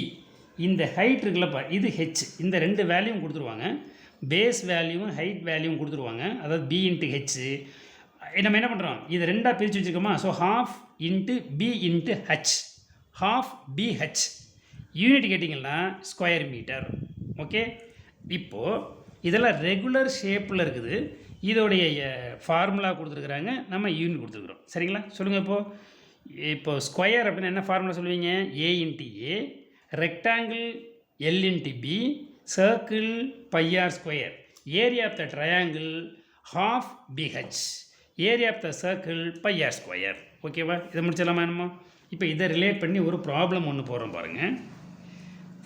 A: இந்த ஹைட் இருக்குல்லப்பா, இது ஹெச். இந்த 2 வேல்யூவும் கொடுத்துருவாங்க. பேஸ் வேல்யூவும் ஹைட் வேல்யூவும் கொடுத்துருவாங்க. அதாவது பி இன்ட்டு ஹெச். நம்ம என்ன பண்ணுறோம்? இது 2ஆக பிரித்து வச்சுருக்கோமா? ஸோ ½ into B into H, ½ B H. Unit கேட்டிங்கன்னா ஸ்கொயர் மீட்டர். ஓகே, இப்போது இதெல்லாம் ரெகுலர் ஷேப்பில் இருக்குது. இதோடைய ஃபார்முலா கொடுத்துருக்குறாங்க, நம்ம யூனிட் கொடுத்துருக்குறோம். சரிங்களா? சொல்லுங்கள். இப்போது ஸ்கொயர் அப்படின்னா என்ன ஃபார்முலா சொல்லுவீங்க? A into A, rectangle L into B, circle pi R square. Area of the triangle ½ B H, area of the circle pi R square. ஓகேவா? இதை முடிச்சிடலாமா என்னமோ? இப்போ இதை ரிலேட் பண்ணி ஒரு ப்ராப்ளம் ஒன்று போடுறோம் பாருங்கள்.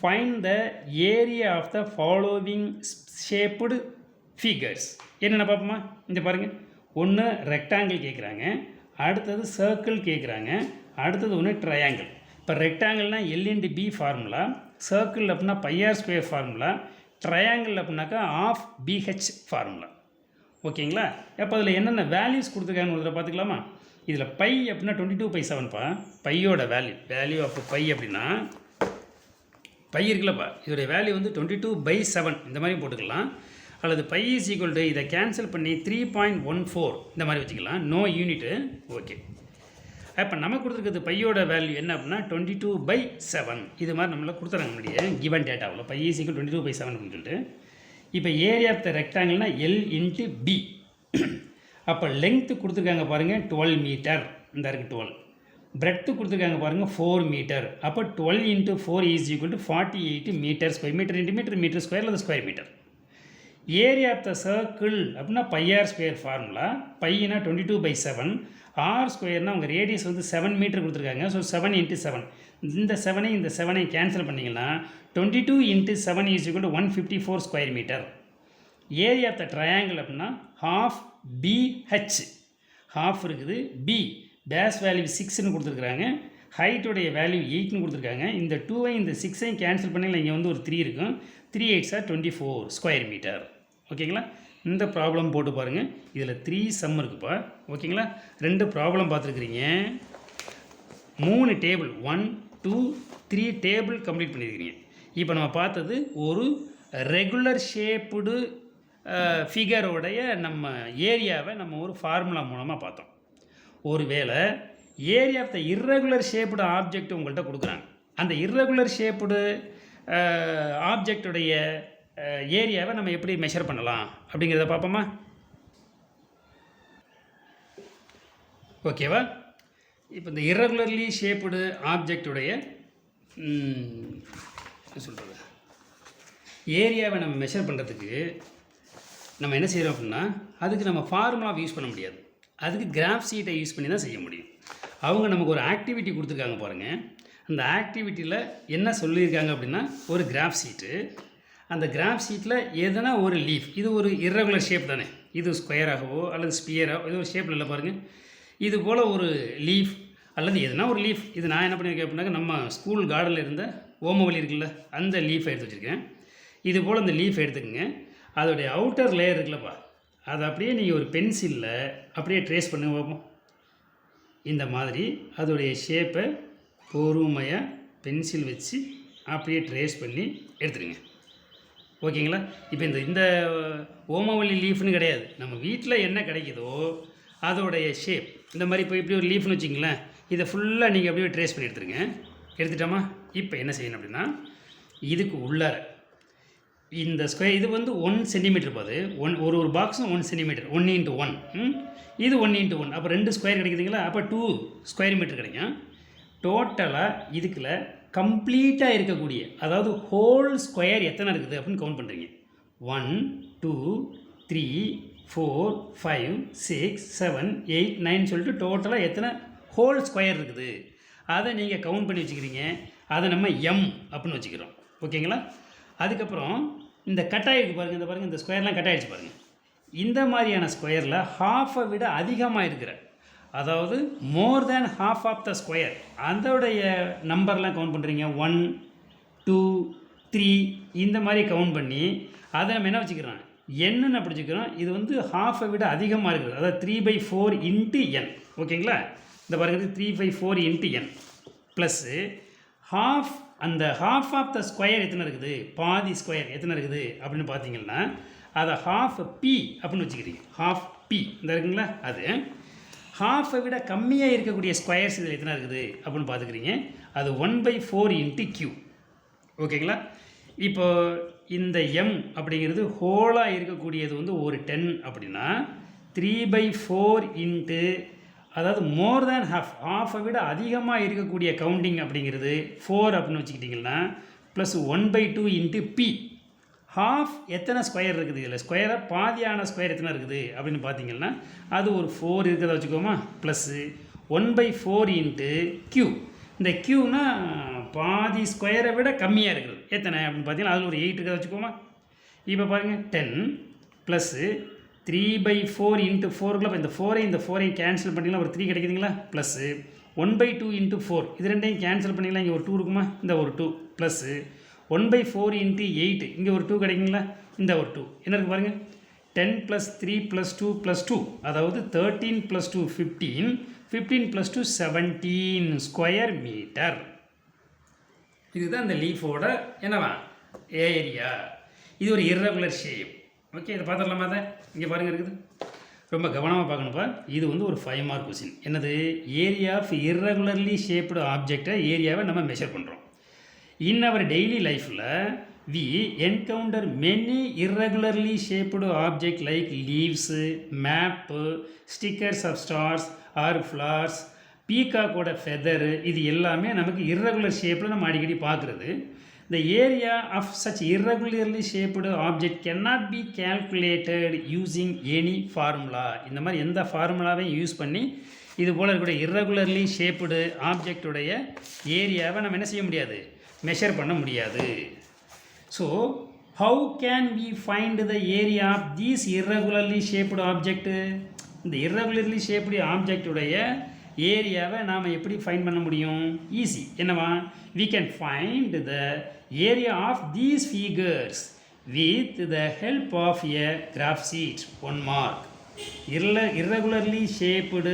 A: Find the area of the following shaped figures. என்னென்ன பார்ப்போமா? இந்த பாருங்கள், ஒன்று ரெக்டாங்கிள் கேட்குறாங்க, அடுத்தது சர்க்கிள் கேட்குறாங்க, அடுத்தது ஒன்று ட்ரையாங்கிள். இப்போ ரெக்டாங்கிள்னால் L/B ஃபார்முலா, சர்க்கிள் அப்படின்னா πr² ஃபார்முலா, ட்ரையாங்கிள் அப்படின்னாக்கா ஆஃப் BH ஃபார்முலா. ஓகேங்களா? அப்போ அதில் என்னென்ன வேல்யூஸ் கொடுத்துருக்காங்கன்னு ஒரு பார்த்துக்கலாமா? இதில் பை அப்படின்னா 22/7பா. பையோட வேல்யூ ஆஃப் பை அப்படின்னா பை இருக்குல்லப்பா, இதோடைய வேல்யூ வந்து 22/7 இந்த மாதிரி போட்டுக்கலாம். அல்லது பை இஸ் ஈக்குவல் டு இதை கேன்சல் பண்ணி 3.14 இந்த மாதிரி வச்சுக்கலாம். No unit. ஓகே, அப்போ நமக்கு கொடுத்துருக்கிறது பையோட வேல்யூ என்ன அப்படின்னா 22/7 இது மாதிரி நம்மள கொடுத்துறாங்க முன்னாடியே கிவன் டேட்டாவில். பை இஸ் ஈக்குவல் 22/7 அப்படின்னு சொல்லிட்டு. இப்போ ஏரியா ஆஃப் த ரெக்டாங்கிள்னா L/B. அப்போ லெங்க்த்து கொடுத்துருக்காங்க பாருங்கள் 12 மீட்டர், இந்த இருக்குது 12. பிரெத்து கொடுத்துருக்காங்க பாருங்கள் 4 மீட்டர். அப்போ 12 × 4 is equal to 48 metre square. Metre into metre, metre square அல்லது square metre. Area of the circle அப்படின்னா πr² ஃபார்முலா. பையனா 22/7, ஆர் ஸ்கொயர்னால் உங்கள் ரேடியஸ் வந்து 7 மீட்டர் கொடுத்துருக்காங்க. ஸோ 7 × 7, இந்த 7ஐ கேன்சல் பண்ணிங்கன்னா 22 × 7 is equal to 154 square metre. Area of the triangle அப்படின்னா half BH. Half இருக்குது, B பேஸ் வேல்யூ 6ன்னு கொடுத்துருக்குறாங்க, ஹைட்டுடைய வேல்யூ 8ன்னு கொடுத்துருக்காங்க. இந்த 2ஐ இந்த 6ஐயும் கேன்சல் பண்ணிங்கன்னா இங்கே வந்து ஒரு 3 இருக்கும். 3 8s are 24 ஸ்கொயர் மீட்டர். ஓகேங்களா? இந்த ப்ராப்ளம் போட்டு பாருங்கள். இதில் 3 சம் இருக்குப்பா. ஓகேங்களா? 2 ப்ராப்ளம் பார்த்துருக்குறீங்க, 3 டேபிள் 1 2 3 டேபிள் கம்ப்ளீட் பண்ணியிருக்கிறீங்க. இப்போ நம்ம பார்த்தது ஒரு ரெகுலர் ஷேப்புடு ஃபிகரோடைய நம்ம ஏரியாவை நம்ம ஒரு ஃபார்முலா மூலமாக பார்த்தோம். ஒருவேளை area of the irregular shaped object உங்கள்கிட்ட கொடுக்குறாங்க, அந்த இர்ரெகுலர் ஷேப்புடு ஆப்ஜெக்டுடைய ஏரியாவை நம்ம எப்படி மெஷர் பண்ணலாம் அப்படிங்கிறத பார்ப்போமா? ஓகேவா? இப்போ இந்த இர்ரெகுலர்லி ஷேப்புடு ஆப்ஜெக்டுடைய என்ன சொல்கிறது ஏரியாவை நம்ம மெஷர் பண்ணுறதுக்கு நம்ம என்ன செய்கிறோம் அப்படின்னா, அதுக்கு நம்ம ஃபார்முலாவை யூஸ் பண்ண முடியாது, அதுக்கு கிராஃப் ஷீட்டை யூஸ் பண்ணி தான் செய்ய முடியும். அவங்க நமக்கு ஒரு ஆக்டிவிட்டி கொடுத்துருக்காங்க பாருங்கள். அந்த ஆக்டிவிட்டியில் என்ன சொல்லியிருக்காங்க அப்படின்னா, ஒரு கிராஃப் ஷீட்டு. அந்த கிராஃப் ஷீட்டில் எதனா ஒரு லீஃப், இது ஒரு இர்ரெகுலர் ஷேப் தானே, இது ஸ்கொயராகவோ அல்லது ஸ்பியராகவோ இது ஒரு ஷேப்பில் இல்லை பாருங்கள். இது போல் ஒரு லீஃப் அல்லது எதுனா ஒரு லீஃப். இது நான் என்ன பண்ணியிருக்கேன் அப்படின்னாக்க, நம்ம ஸ்கூல் கார்டனில் இருந்த ஓமவல்லி இருக்குல்ல, அந்த லீஃபை எடுத்து வச்சுருக்கேன். இது போல் அந்த லீஃப் எடுத்துக்கோங்க. அதோடைய அவுட்டர் லேயர் இருக்குல்லப்பா, அதை அப்படியே நீங்கள் ஒரு பென்சிலில் அப்படியே ட்ரேஸ் பண்ணி பார்ப்போம். இந்த மாதிரி அதோடைய ஷேப்பை பொறுமையாக பென்சில் வச்சு அப்படியே ட்ரேஸ் பண்ணி எடுத்துடுங்க. ஓகேங்களா? இப்போ இந்த ஓமவல்லி லீஃப்னு கிடையாது, நம்ம வீட்டில் என்ன கிடைக்குதோ அதோடைய ஷேப் இந்த மாதிரி. இப்போ இப்படி ஒரு லீஃப்னு வச்சிங்களேன், இதை ஃபுல்லாக நீங்கள் அப்படியே ட்ரேஸ் பண்ணி எடுத்துருங்க. எடுத்துட்டோமா? இப்போ என்ன செய்யணும் அப்படின்னா, இதுக்கு உள்ளார இந்த ஸ்கொயர் இது வந்து 1 சென்டிமீட்டர் போது, ஒரு பாக்ஸும் 1 சென்டிமீட்டர், 1 × 1, இது 1 × 1, அப்போ 2 ஸ்கொயர் கிடைக்குதுங்களா? அப்போ 2 ஸ்கொயர் மீட்டர் கிடைக்கும். டோட்டலாக இதுக்குள்ள கம்ப்ளீட்டாக இருக்கக்கூடிய, அதாவது ஹோல் ஸ்கொயர் எத்தனை இருக்குது அப்படின்னு கவுண்ட் பண்ணுறீங்க. 1 2 3 4 5 6 7 8 9 சொல்லிட்டு டோட்டலாக எத்தனை ஹோல் ஸ்கொயர் இருக்குது அதை நீங்கள் கவுண்ட் பண்ணி வச்சுக்கிறீங்க. அதை நம்ம M அப்படின்னு வச்சுக்கிறோம். ஓகேங்களா? அதுக்கப்புறம் இந்த கட்டாயிருக்கு பாருங்கள், இந்த பாருங்கள், இந்த ஸ்கொயர்லாம் கட்டாயிடுச்சு பாருங்கள். இந்த மாதிரியான ஸ்கொயரில் ஹாஃபை விட அதிகமாக இருக்கிற, அதாவது more than half of the square, அதோடைய நம்பர்லாம் கவுண்ட் பண்ணுறீங்க. 1 2 3 இந்த மாதிரி கவுண்ட் பண்ணி அதை நம்ம என்ன வச்சுக்கிறோம், என்னன்னு பிடிச்சிக்கிறோம். இது வந்து ஹாஃபை விட அதிகமாக இருக்குது, அதாவது 3/4 × n. ஓகேங்களா? இந்த பாருங்கள், 3/4 × n ப்ளஸ்ஸு ஹாஃப். அந்த ஹாஃப் ஆஃப் த ஸ்கொயர் எத்தனை இருக்குது, பாதி ஸ்கொயர் எத்தனை இருக்குது அப்படின்னு பார்த்தீங்கன்னா, அதை ஹாஃப் P அப்படின்னு வச்சுக்கிறீங்க. ஹாஃப் P இந்த இருக்குங்களா, அது ஹாஃபை விட கம்மியாக இருக்கக்கூடிய ஸ்கொயர்ஸ் இதில் எத்தனை இருக்குது அப்படின்னு பார்த்துக்கிறீங்க. அது 1/4 × Q. ஓகேங்களா? இப்போ இந்த M அப்படிங்கிறது ஹோலாக இருக்கக்கூடியது வந்து ஒரு 10 அப்படின்னா 3/4 × அதாவது மோர் தேன் ஹாஃபை விட அதிகமாக இருக்கக்கூடிய கவுண்டிங் அப்படிங்கிறது 4 அப்படின்னு வச்சுக்கிட்டிங்கன்னா ப்ளஸ் 1/2 × P. ஹாஃப் எத்தனை ஸ்கொயர் இருக்குது, இதில் ஸ்கொயராக பாதியான ஸ்கொயர் எத்தனை இருக்குது அப்படின்னு பார்த்தீங்கன்னா அது ஒரு 4 இருக்கிறத வச்சுக்கோமா. Plus 1/4 × Q. இந்த Qனா பாதி ஸ்கொயரை விட கம்மியாக இருக்குது. எத்தனை அப்படின்னு பார்த்தீங்கன்னா அதில் ஒரு 8 இருக்கிறத வச்சுக்கோமா. இப்போ பாருங்கள் 10 ப்ளஸ்ஸு 3/4 இன்ட்டு 4க்குள்ள இப்போ இந்த 4ஐயும் கேன்சல் பண்ணிங்கன்னா ஒரு 3 கிடைக்குதுங்களா. ப்ளஸ்ஸு 1/2 இன்ட்டு 4 இது ரெண்டையும் கேன்சல் பண்ணிக்கலாம். இங்கே ஒரு 2 இருக்குமா, இந்த ஒரு 2 ப்ளஸ்ஸு 1/4 இன்ட்டு 8 இங்கே ஒரு 2 கிடைக்குங்களா, இந்த ஒரு 2 என்ன இருக்குது பாருங்கள். 10 + 3 + 2 + 2 அதாவது 13 + 2 15 15 + 2 17 ஸ்கொயர் மீட்டர். இதுதான் இந்த லீஃபோட என்னவா ஏரியா. இது ஒரு இர்ரெகுலர் ஷேப். ஓகே, இதை பார்த்துடலாமா? அதை இங்கே பாருங்கள் இருக்குது. ரொம்ப கவனமாக பார்க்கணுப்பா. இது வந்து ஒரு 5 மார்க் கொஸ்டின். என்னது, ஏரியா ஆஃப் இர்ரெகுலர்லி ஷேப்டு ஆப்ஜெக்டை ஏரியாவை நம்ம மெஷர் பண்ணுறோம். இன் அவர் டெய்லி லைஃப்பில் we encounter many irregularly shaped objects like leaves, map, stickers of stars or flowers, பீகாக்கோட ஃபெதர், இது எல்லாமே நமக்கு irregular ஷேப்பில் நம்ம அடிக்கடி பார்க்குறது. The area of such irregularly shaped object cannot be calculated using any formula. இந்த மாதிரி எந்த ஃபார்முலாவையும் யூஸ் பண்ணி இது போல் இருக்கக்கூடிய irregularly shaped ஆப்ஜெக்டுடைய ஏரியாவை நம்ம என்ன செய்ய முடியாது, மெஷர் பண்ண முடியாது. So, how can we find the area of these irregularly shaped object? இந்த irregularly shaped object உடைய ஏரியாவை நாம் எப்படி ஃபைண்ட் பண்ண முடியும்? ஈஸி. என்னவா, we can find the area of these figures with the help of a graph sheet. 1 mark. irregularly shaped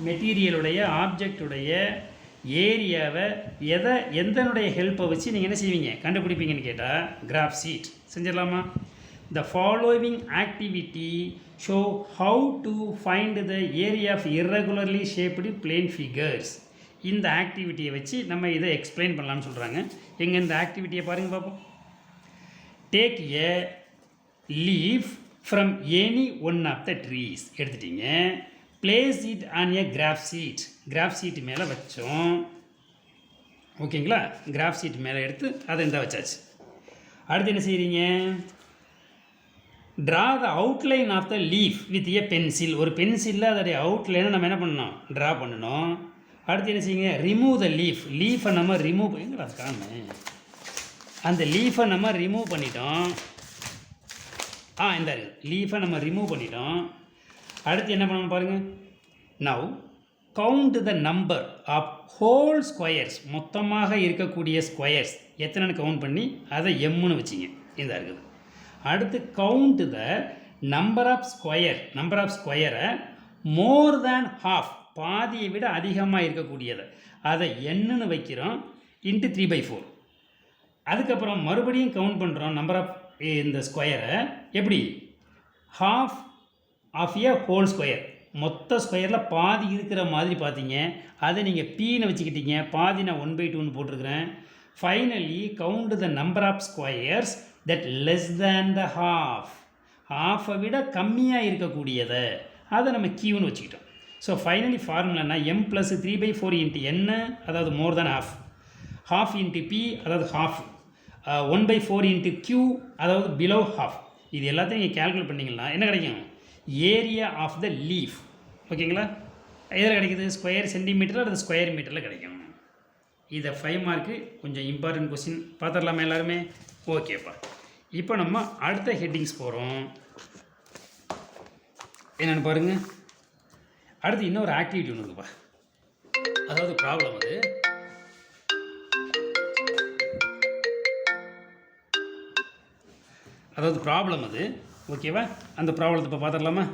A: மெட்டீரியலுடைய ஆப்ஜெக்டுடைய ஏரியாவை எந்தனுடைய ஹெல்ப்பை வச்சு நீங்கள் என்ன செய்வீங்க, கண்டுபிடிப்பீங்கன்னு கேட்டால் கிராஃப் ஷீட் செஞ்சிடலாமா. The following activity show how to find the area of irregularly shaped plane figures. இந்த ஆக்டிவிட்டியை வச்சு நம்ம இதை எக்ஸ்பிளைன் பண்ணலாம்னு சொல்கிறாங்க. எங்கே இந்த ஆக்டிவிட்டியை பாருங்கள் பார்ப்போம். Take a leaf from any one of the trees எடுத்துட்டீங்க. Place it on a graph sheet. Graph sheet மேலே வச்சோம். ஓகேங்களா, கிராஃப் ஷீட் மேலே எடுத்து அதை இந்த வச்சாச்சு. அடுத்து என்ன செய்கிறீங்க, draw the outline of the leaf with a pencil. ஒரு பென்சிலில் அதோடைய அவுட்லைனை நம்ம என்ன பண்ணணும், ட்ரா பண்ணணும். அடுத்து என்ன செய்யுங்க, ரிமூவ் த லீஃப். லீஃபை நம்ம ரிமூவ் பண்ணிங்களா, காணு அந்த லீஃபை நம்ம ரிமூவ் பண்ணிட்டோம். இந்த லீஃபை நம்ம ரிமூவ் பண்ணிட்டோம். அடுத்து என்ன பண்ணணும் பாருங்கள். Now count the number of whole squares. மொத்தமாக இருக்கக்கூடிய ஸ்கொயர்ஸ் எத்தனைன்னு கவுண்ட் பண்ணி அதை எம்முன்னு வச்சிங்க. இந்த இருக்குது. அடுத்து count the number of square. Number of ஸ்கொயரை மோர் தேன் ஹாஃப், பாதியை விட அதிகமாக இருக்கக்கூடியதை அதை என்னன்னு வைக்கிறோம் இன்ட்டு 3/4. அதுக்கப்புறம் மறுபடியும் கவுண்ட் பண்ணுறோம் நம்பர் ஆஃப் இந்த ஸ்கொயரை எப்படி, half of a whole square. மொத்த ஸ்கொயரில் பாதி இருக்கிற மாதிரி பார்த்தீங்க, அதை நீங்கள் பீன்னு வச்சுக்கிட்டீங்க. பாதி நான் 1/2ன்னு போட்டிருக்கிறேன். Finally count the number of squares that less than the half. ஹாஃபை விட கம்மியாக இருக்கக்கூடியதை அதை நம்ம கியூன்னு வச்சுக்கிட்டோம். ஸோ ஃபைனலி ஃபார்முலானா m + 3/4 இன்ட்டு n, அதாவது more than half. Half into p, அதாவது ஹாஃப். 1/4 இன்ட்டு q, அதாவது பிலோ ஹாஃப். இது எல்லாத்தையும் நீங்கள் கேல்குலேட் பண்ணிங்கன்னா என்ன கிடைக்கும், ஏரியா ஆஃப் த லீஃப். ஓகேங்களா, எதில் கிடைக்குது, ஸ்கொயர் சென்டிமீட்டரில் அல்லது ஸ்கொயர் மீட்டரில் கிடைக்கும். இதை 5 மார்க்கு கொஞ்சம் இம்பார்ட்டன்ட் கொஸ்டின் பார்த்துடலாமா எல்லாருமே. ஓகேப்பா, இப்போ நம்ம அடுத்த ஹெட்டிங்ஸ் போகிறோம். என்னென்னு பாருங்கள். அடுத்து இன்னொரு ஆக்டிவிட்டி ஒன்று இருக்குப்பா, அதாவது ப்ராப்ளம். அதாவது ப்ராப்ளம் அது. ஓகேவா, அந்த ப்ராப்ளத்தை இப்போ பார்த்துடலாமா.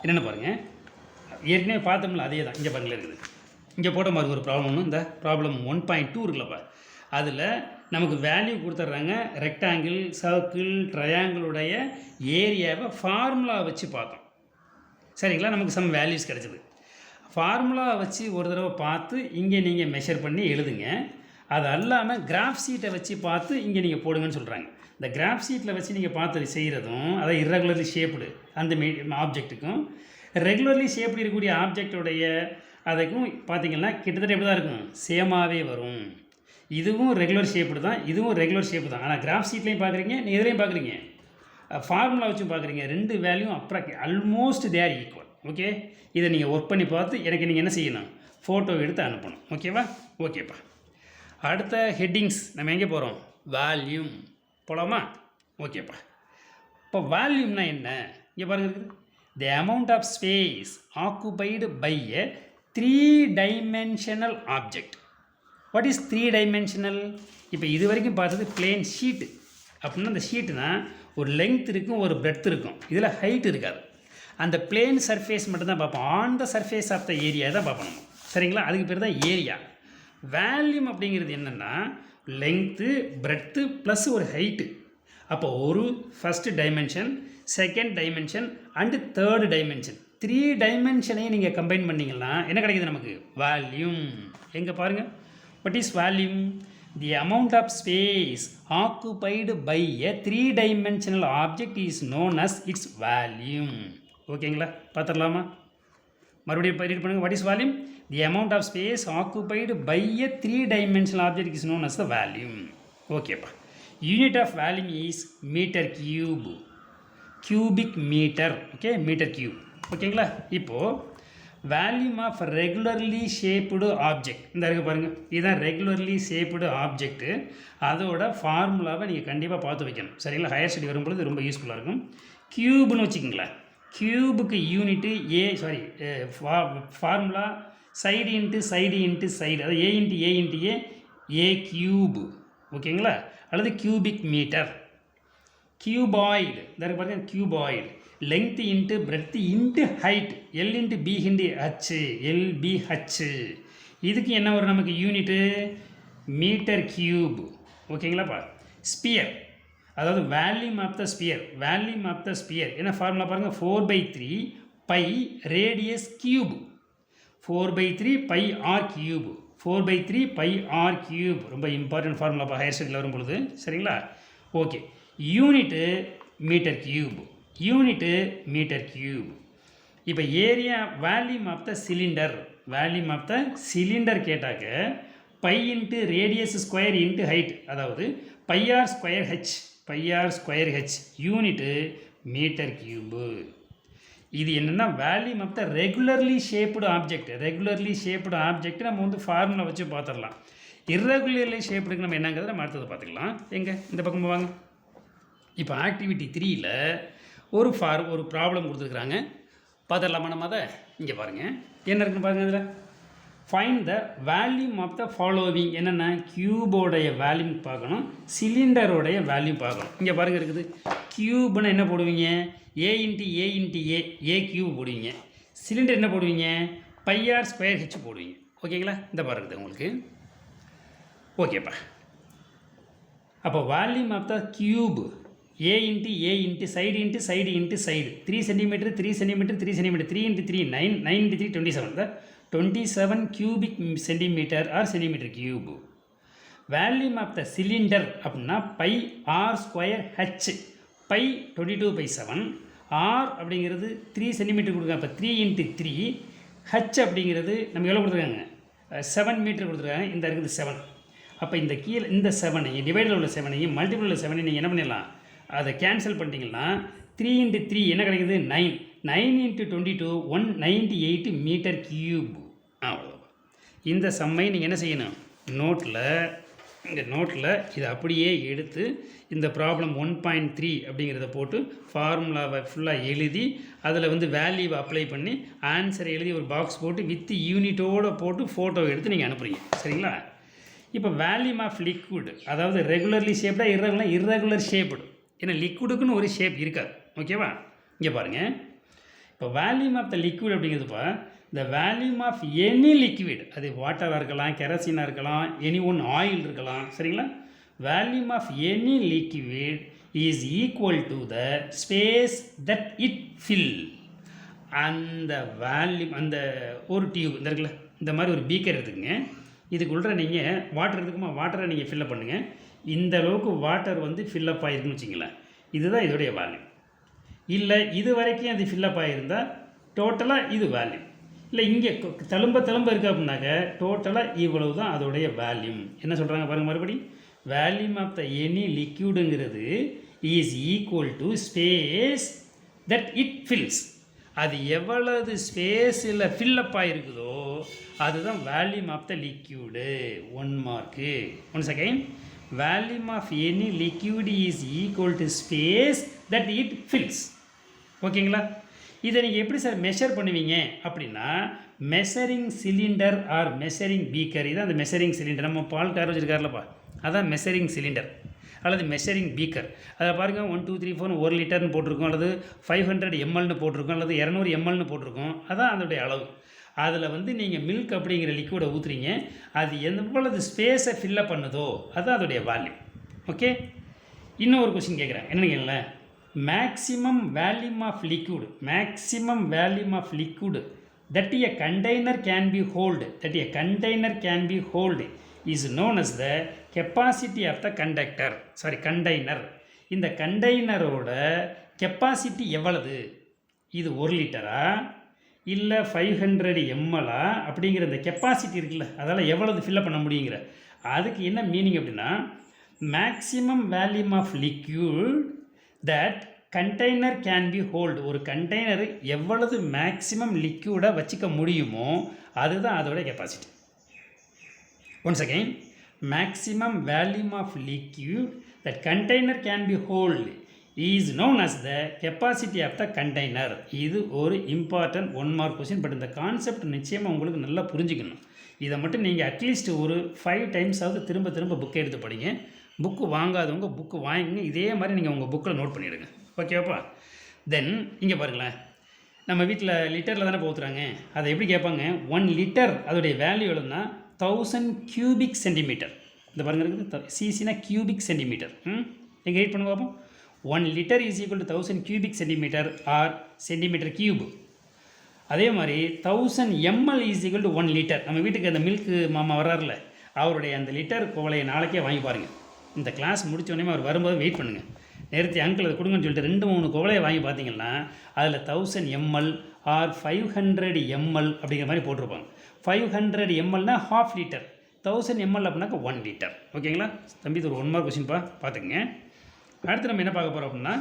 A: என்னென்ன பாருங்கள், ஏற்கனவே பார்த்தோம்ல அதே தான். இங்கே பாருங்களேன் இருக்குது. இங்கே போட்ட மாதிரி ஒரு ப்ராப்ளம் ஒன்று, இந்த ப்ராப்ளம் 1.2 இருக்குல்லப்பா. அதில் நமக்கு வேல்யூ கொடுத்துட்றாங்க. ரெக்டாங்கிள், சர்க்கிள், ட்ரையாங்கிளுடைய ஏரியாவை ஃபார்முலா வச்சு பார்த்தோம். சரிங்களா, நமக்கு சம் வேல்யூஸ் கிடச்சிது. ஃபார்முலா வச்சு ஒரு தடவை பார்த்து இங்கே நீங்கள் மெஷர் பண்ணி எழுதுங்க. அது அல்லாமல் கிராஃப் ஷீட்டை வச்சு பார்த்து இங்கே நீங்கள் போடுங்கன்னு சொல்கிறாங்க. இந்த கிராஃப் ஷீட்டில் வச்சு நீங்கள் பார்த்து செய்கிறதும், அதாவது irregularly ஷேப்டு அந்த ஆப்ஜெக்ட்டுக்கும் ரெகுலர்லி ஷேப்டு இருக்கக்கூடிய ஆப்ஜெக்டுடைய அதுக்கும் பார்த்திங்கன்னா கிட்டத்தட்ட எப்படி தான் இருக்கும், சேமாகவே வரும். இதுவும் ரெகுலர் ஷேப்டு தான், இதுவும் ரெகுலர் ஷேப்பு தான். ஆனால் கிராஃப் ஷீட்லேயும் பார்க்குறீங்க, எதுலேயும் பார்க்குறீங்க, ஃபார்முலா வச்சும் பார்க்குறீங்க. ரெண்டு வேல்யூம் ஆல்மோஸ்ட் தேர் ஈக்குவல். ஓகே, இதை நீங்கள் ஒர்க் பண்ணி பார்த்து எனக்கு நீங்கள் என்ன செய்யணும், ஃபோட்டோ எடுத்து அனுப்பணும். ஓகேவா, ஓகேப்பா. அடுத்த ஹெட்டிங்ஸ் நம்ம எங்கே போகிறோம்? வால்யூம் போகலாமா? ஓகேப்பா. இப்போ வால்யூம்னா என்ன? இங்கே பாருங்க இருக்குது. The amount of space occupied by a 3-dimensional object. What is 3-dimensional? இப்போ இது வரைக்கும் பார்த்தது பிளேன் ஷீட்டு. அப்படின்னா அந்த ஷீட்டுனா ஒரு லெங்த் இருக்கும், ஒரு பிரெட்த் இருக்கும், இதில் ஹைட் இருக்காது. அந்த பிளேன் சர்ஃபேஸ் மட்டும்தான் பார்ப்போம். On the surface of the area தான் பார்ப்போம் நம்ம. சரிங்களா? அதுக்கு பேர் தான் ஏரியா. வேல்யூம் அப்படிங்கிறது என்னென்னா லெங்க்த்து, பிரெட்த்து ப்ளஸ் ஒரு ஹைட்டு. அப்போ ஒரு first dimension, second dimension and third dimension, 3 டைமென்ஷனையும் நீங்கள் கம்பைன் பண்ணிங்கன்னா என்ன கிடைக்குது நமக்கு? வால்யூம். எங்கே பாருங்கள். What is volume? The amount of space occupied by a 3-dimensional object is known as its volume. ஓகேங்களா? பார்த்துடலாமா? மறுபடியும் ரீட் பண்ணுங்கள். What is volume? The amount of space occupied by a 3-dimensional object is known as the volume. ஓகேப்பா. Unit of volume is metre cube, cubic metre. Okay, metre cube. ஓகேங்களா? இப்போது வேல்யூம் of regularly shaped object இந்த இருக்குது பாருங்கள். இதுதான் regularly shaped object. அதோட ஃபார்முலாவை நீங்கள் கண்டிப்பாக பார்த்து வைக்கணும். சரிங்களா? ஹையர் ஸ்டடி வரும்பொழுது ரொம்ப யூஸ்ஃபுல்லாக இருக்கும். கியூப்னு வச்சுக்கிங்களேன். கியூபுக்கு unit formula side into side into side, அதாவது a into a into a cube. ஓகேங்களா? அல்லது கியூபிக் மீட்டர். கியூபாய்டு இந்த பாருங்கள். Cuboid length into breadth into height, l into B into h, l b h. இதுக்கு என்ன வரும் நமக்கு யூனிட்டு? Metre cube. ஓகேங்களாப்பா. ஸ்பியர், அதாவது volume of the sphere. Volume of the sphere என்ன ஃபார்முலா பாருங்கள். 4/3 pi radius cube. 4/3 pi r cube. 4/3 pi r cube. ரொம்ப important ஃபார்முலாப்பா ஹையர் ஸ்டடியில் வரும் பொழுது. சரிங்களா? Okay. Unit metre cube, unit metre cube. இப்போ area volume of the cylinder, volume of the cylinder கேட்டாக்க pi into radius square into height, அதாவது pi r square h, pi r square h unit metre cube. இது என்னென்னா volume of the regularly shaped object. Regularly shaped object நம்ம வந்து formula வச்சு பார்த்துடலாம். Irregularly ஷேப்டுக்கு நம்ம என்னங்கிறத நம்ம அடுத்தது பார்த்துக்கலாம். எங்கே இந்த பக்கம் வாங்க. இப்போ ஆக்டிவிட்டி 3ல் ஒரு ப்ராப்ளம் கொடுத்துருக்குறாங்க. பார்த்துடலாமா நம்ம அதை? இங்கே பாருங்கள் என்ன இருக்குன்னு பாருங்கள். இதில் find the volume of the following. என்னென்ன? கியூபோடைய வேல்யூம் பார்க்கணும், சிலிண்டரோடைய வேல்யூம் பார்க்கணும். இங்கே பாருங்கள் இருக்குது. கியூப்னா என்ன போடுவீங்க? ஏ into a into a cube போடுவீங்க. சிலிண்டர் என்ன போடுவீங்க? பைஆர் ஸ்கொயர் ஹெச் போடுவீங்க. ஓகேங்களா? இந்த பாருங்கள் உங்களுக்கு. ஓகேப்பா. அப்போ volume of the cube a into side into side into side 3 centimetre 3 centimetre 3 centimetre 3 into 3 9, 9 into 3 27. The 27 cubic centimetre or centimetre cube. Volume of the cylinder அப்படின்னா pi r square h, pi 22/7. R அப்படிங்கிறது 3 centimetre கொடுக்குறாங்க. இப்போ 3 into 3. H அப்படிங்கிறது நம்ம எவ்வளோ கொடுத்துருக்காங்க? 7 metre கொடுத்துருக்காங்க. இந்த இருக்குது 7. அப்போ இந்த கீழே இந்த 7ஐயும் டிவைடில் உள்ள 7ஐயும் மல்டிபிள் உள்ள 7ஐயும் நீங்கள் என்ன பண்ணிடலாம்? அதை கேன்சல் பண்ணிட்டீங்கன்னா 3 இன்ட்டு 3 என்ன கிடைக்குது? 9. 9 இன்ட்டு 22 198 மீட்டர் கியூப். அவ்வளோதான். இந்த சம்மை நீங்கள் என்ன செய்யணும்? நோட்டில் இதை அப்படியே எடுத்து இந்த ப்ராப்ளம் 1.3 அப்படிங்கிறத போட்டு ஃபார்முலாவை ஃபுல்லாக எழுதி அதில் வந்து வேல்யூவை அப்ளை பண்ணி ஆன்சரை எழுதி ஒரு பாக்ஸ் போட்டு வித் யூனிட்டோடு போட்டு ஃபோட்டோ எடுத்து நீங்கள் அனுப்புகிறீங்க. சரிங்களா? இப்போ வேல்யூம் ஆஃப் லிக்விட், அதாவது ரெகுலர்லி ஷேப்டா இர்ரெகுலர் ஷேப்டு. ஏன்னா லிக்விடுக்குன்னு ஒரு ஷேப் இருக்காது. ஓகேவா? இங்கே பாருங்கள். இப்போ வேல்யூம் ஆஃப் த லிக்விட் அப்படிங்கிறதுப்பா இந்த வேல்யூம் ஆஃப் எனி லிக்விட், அது வாட்டராக இருக்கலாம், கெரசினாக இருக்கலாம், எனி ஒன் ஆயில் இருக்கலாம். சரிங்களா? Volume of any liquid is equal to the space that it fill. அந்த வேல்யூம், அந்த ஒரு டியூப் இந்த இருக்குல்ல, இந்த மாதிரி ஒரு பீக்கர் எடுத்துக்கங்க. இதுக்குள்ள நீங்கள் வாட்டர் இருக்குமா, வாட்டரை நீங்கள் ஃபில்லப் பண்ணுங்கள். இந்த அளவுக்கு வாட்டர் வந்து ஃபில்லப் ஆகிருக்குன்னு வச்சிங்களேன். இதுதான் இதோடைய வேல்யூம். இல்லை இது வரைக்கும் அது ஃபில்லப் ஆகியிருந்தால் டோட்டலாக இது வேல்யூம். இல்லை இங்கே தழும்ப இருக்குது அப்படின்னாக்க டோட்டலாக இவ்வளவு தான் அதோடைய வேல்யூம். என்ன சொல்கிறாங்க பாருங்கள் மறுபடி. வேல்யூம் ஆஃப் த எனி லிக்யூடுங்கிறது is equal to space that it fills. அது எவ்வளவு ஸ்பேஸில் ஃபில்லப் ஆகிருக்குதோ அதுதான் volume of the liquid. 1 mark. Once again, volume of any liquid is equal to space that it fills. ஓகேங்களா? இதை நீங்கள் எப்படி சார் மெஷர் பண்ணுவீங்க அப்படின்னா, measuring cylinder or measuring beaker. இதான் அந்த மெஷரிங் சிலிண்டர். நம்ம பால் கார் வச்சுருக்காருலப்பா, அதான் மெஷரிங் சிலிண்டர் அல்லது மெஷரிங் பீக்கர். அதில் பாருங்கள் 1 2 3 4 1 லிட்டர்னு போட்டிருக்கோம், அல்லது 500 mlன்னு போட்டிருக்கோம், அல்லது 200 mlன்னு போட்டிருக்கோம். அதான் அதோடைய அளவு. அதில் வந்து நீங்கள் மில்க் அப்படிங்கிற லிக்விடை ஊற்றுறீங்க, அது எவ்வளவு ஸ்பேஸை ஃபில்லப் பண்ணுதோ அதுதான் அதோடைய வால்யூம். ஓகே, இன்னும் ஒரு கொஸ்டின் கேட்குறேன். என்னன்னு கேளுங்களேன். Maximum volume of liquid, maximum volume of liquid that a container can be hold, that a container can be hold is known as the capacity of the conductor. Sorry, container. இந்த கண்டெய்னரோட capacity எவ்வளவு? இது 1 லிட்டரா இல்லை 500 ml அப்படிங்கிற இந்த capacity இருக்குல்ல, அதனால் எவ்வளவு fill up பண்ண முடியுங்கிற அதுக்கு என்ன மீனிங் அப்படின்னா, maximum volume of liquid that container can be hold. ஒரு கண்டெய்னர் எவ்வளவு மேக்ஸிமம் லிக்யூடை வச்சுக்க முடியுமோ அதுதான் அதோட capacity. Once again, maximum volume of liquid that container can be hold is known as the capacity of the container. இது ஒரு important 1 mark question. But இந்த கான்செப்ட் நிச்சயமாக உங்களுக்கு நல்லா புரிஞ்சுக்கணும். இதை மட்டும் நீங்கள் அட்லீஸ்ட் ஒரு 5 டைம்ஸாவது திரும்ப திரும்ப புக்கை எடுத்து படிங்க. புக்கு வாங்காதவங்க புக்கு வாங்கிங்க. இதே மாதிரி நீங்கள் உங்கள் புக்கில் நோட் பண்ணிவிடுங்க. ஓகேவாப்பா? தென் இங்கே பாருங்களேன், நம்ம வீட்டில் லிட்டரில் தானே ஊற்றுறாங்க. அதை எப்படி கேட்பாங்க? 1 லிட்டர் அதோடைய வேல்யூ எவ்வளோன்னா 1000 cubic சென்டிமீட்டர். இந்த பாருங்க இருக்குது, சிசினா கியூபிக் சென்டிமீட்டர். எங்கே வெயிட் பண்ணுங்க பார்ப்போம். 1 litre is equal to 1000 cubic centimetre or centimetre cube. அதே மாதிரி 1000 ml is equal to 1 litre. நம்ம வீட்டுக்கு அந்த மில்க் மாமா வர்றாருல, அவருடைய அந்த லிட்டர் கோவலையை நாளைக்கே வாங்கி பாருங்கள். இந்த கிளாஸ் முடித்தோடனே அவர் வரும்போது வெயிட் பண்ணுங்கள். நேரத்தை அங்கிள் அதை கொடுங்கன்னு சொல்லிட்டு 2-3 கோவலையை வாங்கி பார்த்தீங்கன்னா அதில் 1000 ml ஆர் 500 ml அப்படிங்கிற மாதிரி போட்டிருப்பாங்க. 500 mlனா ½ லிட்டர், 1000 ml அப்படின்னாக்க 1 லிட்டர். ஓகேங்களா தம்பி? இது ஒரு 1 மார்க் கொஸ்டின்ப்பா, பார்த்துக்குங்க. அடுத்து நம்ம என்ன பார்க்க போகிறோம் அப்படின்னா,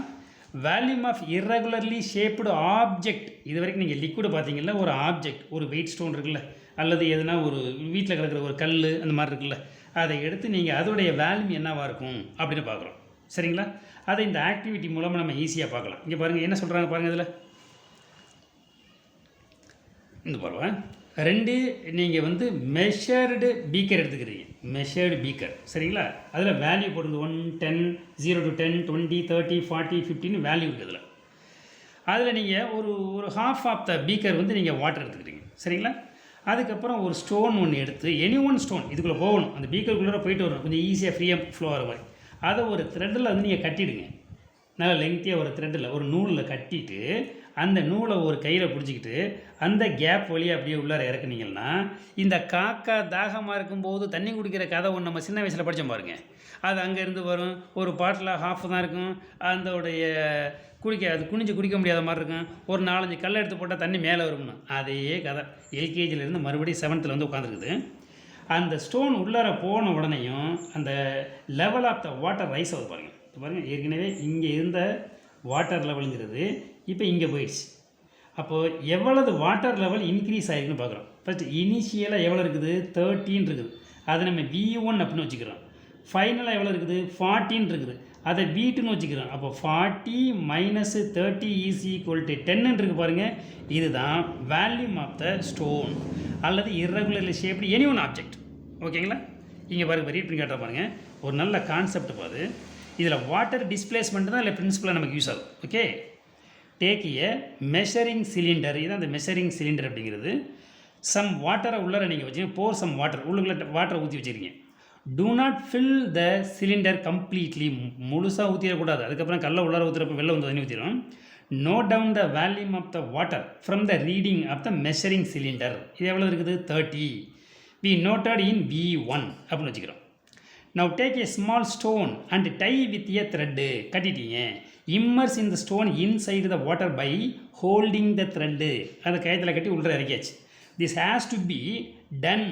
A: volume of irregularly shaped object. இது வரைக்கும் நீங்கள் லிக்விடு பார்த்தீங்கன்னா ஒரு ஆப்ஜெக்ட், ஒரு வெயிட் ஸ்டோன் இருக்குல்ல, அல்லது எதுனா ஒரு வீட்டில் கிடக்கிற ஒரு கல் அந்த மாதிரி இருக்குல்ல, அதை எடுத்து நீங்கள் அதோடைய வேல்யூம் என்னவாக இருக்கும் அப்படின்னு பார்க்குறோம். சரிங்களா? அதை இந்த ஆக்டிவிட்டி மூலமாக நம்ம ஈஸியாக பார்க்கலாம். இங்கே பாருங்கள் என்ன சொல்கிறாங்க பாருங்கள். இதில் இந்த பாருங்கள், 2 நீங்கள் வந்து மெஷர்டு பீக்கர் எடுத்துக்கிறீங்க. மெஷர்டு பீக்கர் சரிங்களா? அதில் வேல்யூ போடுங்க. 1 10 0 to 10 20 30 40 50 வேல்யூ இருக்குது. அதில் நீங்கள் ஒரு ½ ஆஃப் த பீக்கர் வந்து நீங்கள் வாட்டர் எடுத்துக்கிறீங்க. சரிங்களா? அதுக்கப்புறம் ஒரு ஸ்டோன் ஒன்று எடுத்து, எனி ஒன் ஸ்டோன் இதுக்குள்ளே போகணும், அந்த பீக்கருக்குள்ளே போயிட்டு வரணும், கொஞ்சம் ஈஸியாக ஃப்ரீயாக ஃப்ளோ ஆகிற மாதிரி. அதை ஒரு த்ரெட்டில் வந்து நீங்கள் கட்டிடுங்க. நல்லா லெங்க்த்தியாக ஒரு த்ரெட்டில், ஒரு நூலில் கட்டிட்டு அந்த நூலை ஒரு கையில் பிடிச்சிக்கிட்டு அந்த கேப் வழியாக அப்படியே உள்ளார இறக்குனீங்கன்னா, இந்த காக்கா தாகமாக இருக்கும்போது தண்ணி குடிக்கிற கதை ஒன்று நம்ம சின்ன வயசில் படித்தோம் பாருங்க, அது அங்கேருந்து வரும். ஒரு பாட்டில் ½ தான் இருக்கும், அதோடைய அது குனிஞ்சு குடிக்க முடியாத மாதிரி இருக்கும். ஒரு 4-5 கல்லை எடுத்து போட்டால் தண்ணி மேலே வரும்னு, அதே கதை எல்கேஜிலேருந்து மறுபடியும் 7th வந்து உட்காந்துருக்குது. அந்த ஸ்டோன் உள்ளார போன உடனேயும் அந்த level of the water rise ஆகுது பாருங்கள். இப்போ பாருங்கள், ஏற்கனவே இங்கே இருந்த வாட்டர் லெவலுங்கிறது இப்போ இங்கே போயிடுச்சு. அப்போது எவ்வளவு வாட்டர் லெவல் இன்க்ரீஸ் ஆகிருக்குன்னு பார்க்குறோம். ஃபஸ்ட்டு இனிஷியலாக எவ்வளோ இருக்குது? 13 இருக்குது, அதை நம்ம V1 அப்படின்னு வச்சுக்கிறோம். ஃபைனலாக எவ்வளோ இருக்குது? 14 இருக்குது, அதை V2ன்னு வச்சுக்கிறோம். அப்போ 40 - 30 இஸ் ஈக்குவல் டு 10 இருக்குது பாருங்கள். இதுதான் வேல்யூம் ஆஃப் த ஸ்டோன் அல்லது irregularly shaped any one object. ஓகேங்களா? இங்கே பாருங்கள், ரீட் பண்ணி காட்டுற பாருங்கள், ஒரு நல்ல கான்செப்ட் பாரு. இதில் வாட்டர் டிஸ்பிளேஸ்மெண்ட் தான் இல்லை பிரின்சிபலாக நமக்கு யூஸ் ஆகும். Okay, take a measuring cylinder. இதுதான் அந்த மெஷரிங் சிலிண்டர் அப்படிங்கிறது. சம் வாட்டரை உள்ளார நீங்கள் வச்சுங்க, போர் சம் வாட்டர், உள்ளுக்குள்ள வாட்டரை ஊற்றி வச்சுருக்கீங்க. Do not fill the cylinder completely, முழுசாக ஊற்றிடக்கூடாது. அதுக்கப்புறம் கல்லை உள்ளார ஊற்றுறப்ப வெளில வந்து தண்ணி ஊற்றிடும். Note down the volume of the water from the reading of the measuring cylinder. இது எவ்வளோ இருக்குது? 30. வி நோட்டட் இன் V1 அப்படின்னு வச்சுக்கிறோம். Now take a small stone and tie with a thread. கட்டிட்டீங்க. Immerse in the stone inside the water by holding the thread. அந்த கயத்தில் கட்டி உள்ளே இறக்கியாச்சு. This has to be done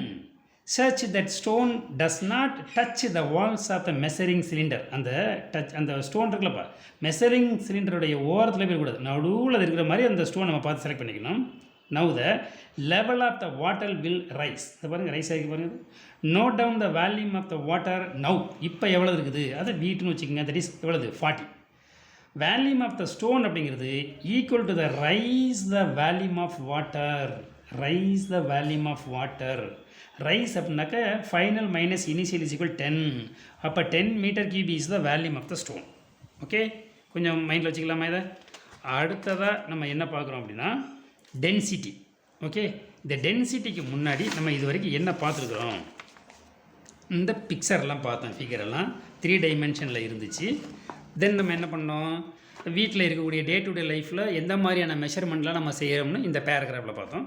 A: such that stone does not touch the walls of the measuring cylinder. அந்த stone இருக்குல்லப்பா, measuring சிலிண்டருடைய ஓரத்தில் போயிடக்கூடாது, நடுவில் இருக்கிற மாதிரி அந்த ஸ்டோன் நம்ம பார்த்து செலக்ட் பண்ணிக்கணும். Now the level of the water will rise. இதை பாருங்கள், ரைஸ் ஆகி பாருங்கள். Note down the volume of the water now. இப்போ எவ்வளோ இருக்குது அதை வீட்டுன்னு வச்சுக்கோங்க. தட் இஸ் எவ்வளவு 40. வேல்யூம் ஆஃப் த ஸ்டோன் அப்படிங்கிறது equal to the rise the volume of water. Rise the volume of water. Rise அப்படின்னாக்க final minus initial is equal 10. அப்போ 10 metre cube is the volume of the stone. Okay, கொஞ்சம் மைண்டில் வச்சுக்கலாமா இதை. அடுத்ததாக நம்ம என்ன பார்க்குறோம் அப்படின்னா டென்சிட்டி. ஓகே, இந்த டென்சிட்டிக்கு முன்னாடி நம்ம இது வரைக்கும் என்ன பார்த்துருக்குறோம்? இந்த பிக்சர்லாம் பார்த்தோம், ஃபிகரெல்லாம் 3 டைமென்ஷனில் இருந்துச்சு. தென் நம்ம என்ன பண்ணோம், வீட்டில் இருக்கக்கூடிய டே டு டே லைஃப்பில் எந்த மாதிரியான மெஷர்மெண்ட்லாம் நம்ம செய்கிறோம்னு இந்த பேராகிராஃபில் பார்த்தோம்.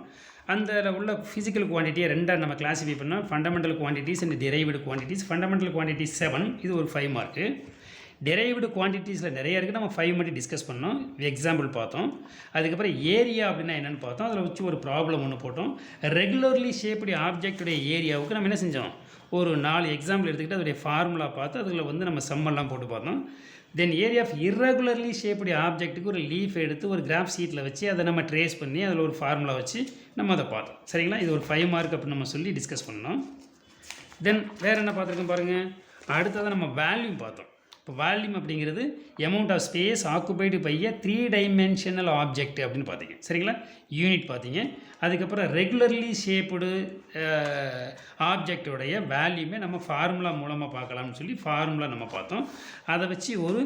A: அந்த உள்ள ஃபிசிக்கல் குவான்டிட்டியை ரெண்டாக நம்ம கிளாஸிஃபை பண்ணோம். Fundamental quantities and derived quantities. Fundamental quantities 7, இது ஒரு 5 மார்க்கு. டெரைவ்டு குவான்டிட்டிஸில் நிறைய இருக்குது, நம்ம 5 மட்டும் டிஸ்கஸ் பண்ணோம், எக்ஸாம்பிள் பார்த்தோம். அதுக்கப்புறம் ஏரியா அப்படின்னா என்னென்னு பார்த்தோம். அதில் வச்சு ஒரு ப்ராப்ளம் ஒன்று போட்டோம். ரெகுலர்லி ஷேப்டு ஆப்ஜெக்டுடைய ஏரியாவுக்கு நம்ம என்ன செஞ்சோம், ஒரு 4 எக்ஸாம்பிள் எடுத்துக்கிட்டு அதோடைய ஃபார்முலா பார்த்து அதில் வந்து நம்ம சம்மெல்லாம் போட்டு பார்த்தோம். தென் ஏரியா ஆஃப் இர்ரெகுலர்லி ஷேப்டு ஆப்ஜெக்ட்டுக்கு ஒரு லீஃப் எடுத்து ஒரு கிராஃப் ஷீட்டில் வச்சு அதை நம்ம ட்ரேஸ் பண்ணி அதில் ஒரு ஃபார்முலா வச்சு நம்ம அதை பார்த்தோம். சரிங்களா, இது ஒரு 5 மார்க் அப்படின்னு நம்ம சொல்லி டிஸ்கஸ் பண்ணோம். தென் வேறு என்ன பார்த்துருக்கோம் பாருங்கள். அடுத்ததாக நம்ம வேல்யூம் பார்த்தோம். இப்போ வால்யூம் அப்படிங்கிறது amount of space occupied by a 3 dimensional object அப்படின்னு பார்த்தீங்க. சரிங்களா, யூனிட் பார்த்தீங்க. அதுக்கப்புறம் ரெகுலர்லி ஷேப்டு ஆப்ஜெக்டோடைய வேல்யூமே நம்ம ஃபார்முலா மூலமாக பார்க்கலாம்னு சொல்லி ஃபார்முலா நம்ம பார்த்தோம். அதை வச்சு ஒரு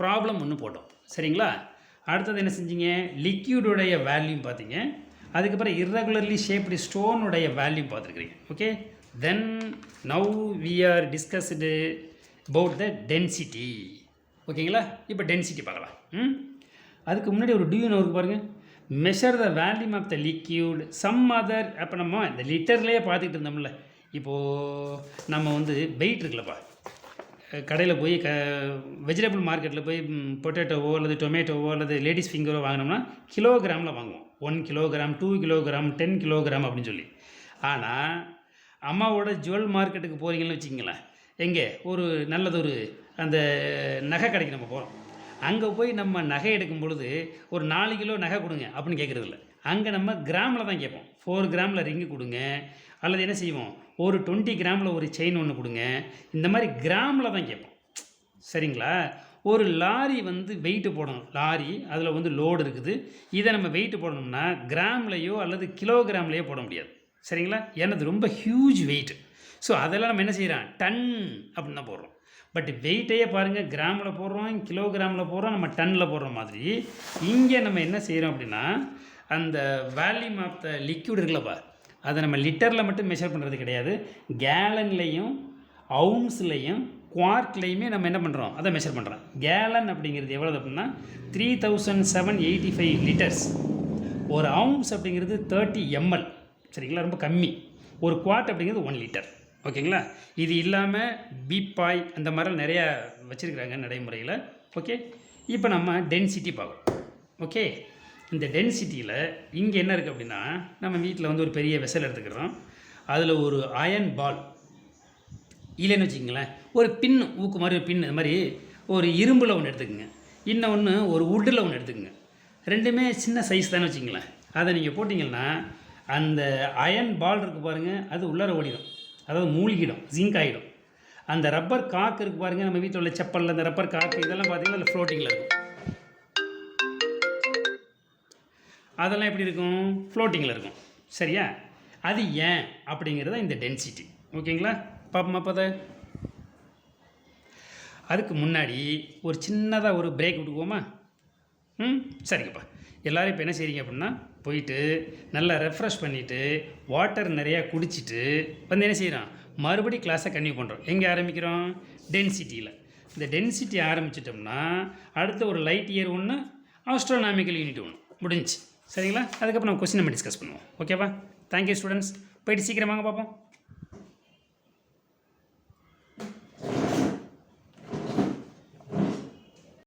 A: ப்ராப்ளம் ஒன்று போட்டோம். சரிங்களா, அடுத்தது என்ன செஞ்சீங்க, லிக்யூடோடைய வேல்யூம் பார்த்தீங்க. அதுக்கப்புறம் இர்ரெகுலர்லி ஷேப்டு ஸ்டோனுடைய வேல்யூம் பார்த்துருக்குறீங்க. Okay, then now we are discussed about the density. ஓகேங்களா, இப்போ டென்சிட்டி பார்க்கலாம். அதுக்கு முன்னாடி ஒரு டியூன் இருக்கு பாருங்கள். Measure the volume of the liquid some other. அப்போ நம்ம இந்த லிட்டர்லேயே பார்த்துக்கிட்டு இருந்தோம்ல, இப்போது நம்ம வந்து வெயிட் இருக்குல்லப்பா, கடையில் போய் வெஜிடபிள் மார்க்கெட்டில் போய் பொட்டேட்டோவோ அல்லது டொமேட்டோவோ அல்லது லேடிஸ் ஃபிங்கரோ வாங்கினோம்னா கிலோகிராமில் வாங்குவோம். 1 கிலோகிராம், 2 கிலோகிராம், 10 கிலோகிராம் அப்படின்னு சொல்லி. ஆனால் அம்மாவோட ஜுவல் மார்க்கெட்டுக்கு போகிறீங்கன்னு வச்சுக்கிங்களேன், எங்கே ஒரு நல்லதொரு அந்த நகை கடைக்கு நம்ம போகிறோம். அங்கே போய் நம்ம நகை எடுக்கும் பொழுது ஒரு 4 கிலோ நகை கொடுங்க அப்படின்னு கேட்குறதில்ல. அங்கே நம்ம கிராமில் தான் கேட்போம். 4 கிராமில் ரிங்கு கொடுங்க, அல்லது என்ன செய்வோம், ஒரு 20 கிராமில் ஒரு செயின் ஒன்று கொடுங்க. இந்த மாதிரி கிராமில் தான் கேட்போம். சரிங்களா, ஒரு லாரி வந்து வெயிட்டு போடணும். லாரி அதில் வந்து லோடு இருக்குது. இதை நம்ம வெயிட்டு போடணும்னா கிராம்லேயோ அல்லது கிலோகிராம்லேயோ போட முடியாது. சரிங்களா, ஏன்னா அது ரொம்ப ஹியூஜ் வெயிட். ஸோ அதெல்லாம் நம்ம என்ன செய்கிறோம், டன் அப்படின்னு தான் போடுறோம். பட் வெயிட்டையே பாருங்கள், கிராமில் போடுறோம், கிலோகிராமில் போடுறோம், நம்ம டன்னில் போடுற மாதிரி இங்கே நம்ம என்ன செய்கிறோம் அப்படின்னா அந்த வேல்யூம் ஆஃப் த லிக்யூட் இருக்குல்லப்பா, அதை நம்ம லிட்டரில் மட்டும் மெஷர் பண்ணுறது கிடையாது, கேலன்லேயும் அவுன்ஸ்லேயும் குவார்ட்லேயுமே நம்ம என்ன பண்ணுறோம், அதை மெஷர் பண்ணுறோம். கேலன் அப்படிங்கிறது எவ்வளோ அப்படின்னா 3785 லிட்டர்ஸ். ஒரு அவுன்ஸ் அப்படிங்கிறது 30 ml. சரிங்களா, ரொம்ப கம்மி. ஒரு குவார்ட் அப்படிங்கிறது 1 லிட்டர். ஓகேங்களா, இது இல்லாமல் பீப்பாய் அந்த மாதிரிலாம் நிறையா வச்சுருக்குறாங்க நடைமுறையில். ஓகே, இப்போ நம்ம டென்சிட்டி பார்க்குறோம். ஓகே, இந்த டென்சிட்டியில் இங்கே என்ன இருக்குது அப்படின்னா, நம்ம வீட்டில் வந்து ஒரு பெரிய வெசல் எடுத்துக்கிறோம். அதில் ஒரு அயன் பால் இல்லைன்னு வச்சுக்கிங்களேன், ஒரு பின்னு ஊக்கு மாதிரி ஒரு பின்னு, இந்த மாதிரி ஒரு இரும்பில் ஒன்று எடுத்துக்கோங்க, இன்னொன்று ஒரு வுட்டில் ஒன்று எடுத்துக்கோங்க. ரெண்டுமே சின்ன சைஸ் தானே வச்சுக்கிங்களேன். அதை நீங்கள் போட்டிங்கன்னா அந்த அயன் பால் இருக்குது பாருங்கள், அது உள்ளார ஓடிடும், அதாவது மூழ்கிடும், ஜிங்க் ஆகிடும். அந்த ரப்பர் காக்கு இருக்குது பாருங்கள், நம்ம வீட்டில் உள்ள செப்பலில் அந்த ரப்பர் காக்கு இதெல்லாம் பார்த்திங்கன்னா அதில் ஃப்ளோட்டிங்கில் இருக்கும். அதெல்லாம் எப்படி இருக்கும், ஃப்ளோட்டிங்கில் இருக்கும். சரியா, அது ஏன் அப்படிங்கிறத இந்த டென்சிட்டி. ஓகேங்களா, பார்ப்போமா அப்போ அதை. அதுக்கு முன்னாடி ஒரு சின்னதாக ஒரு பிரேக் விட்டுக்குவோமா? சரிங்கப்பா. எல்லோரும் இப்போ என்ன செய்கிறீங்க அப்படின்னா, போயிட்டு நல்லா ரெஃப்ரெஷ் பண்ணிவிட்டு வாட்டர் நிறையா குடிச்சிட்டு வந்து என்ன செய்கிறோம், மறுபடி கிளாஸை கன்டினியூ பண்ணுறோம். எங்கே ஆரம்பிக்கிறோம், டென்சிட்டியில். இந்த டென்சிட்டி ஆரம்பிச்சிட்டோம்னா அடுத்த ஒரு லைட் இயர் ஒன்று, ஆஸ்ட்ரோனாமிக்கல் யூனிட் ஒன்று முடிஞ்சிச்சு. சரிங்களா, அதுக்கப்புறம் நம்ம கொஸ்டின் நம்ம டிஸ்கஸ் பண்ணுவோம். ஓகேவா, தேங்க்யூ ஸ்டூடெண்ட்ஸ். போயிட்டு சீக்கிரமாக பார்ப்போம்.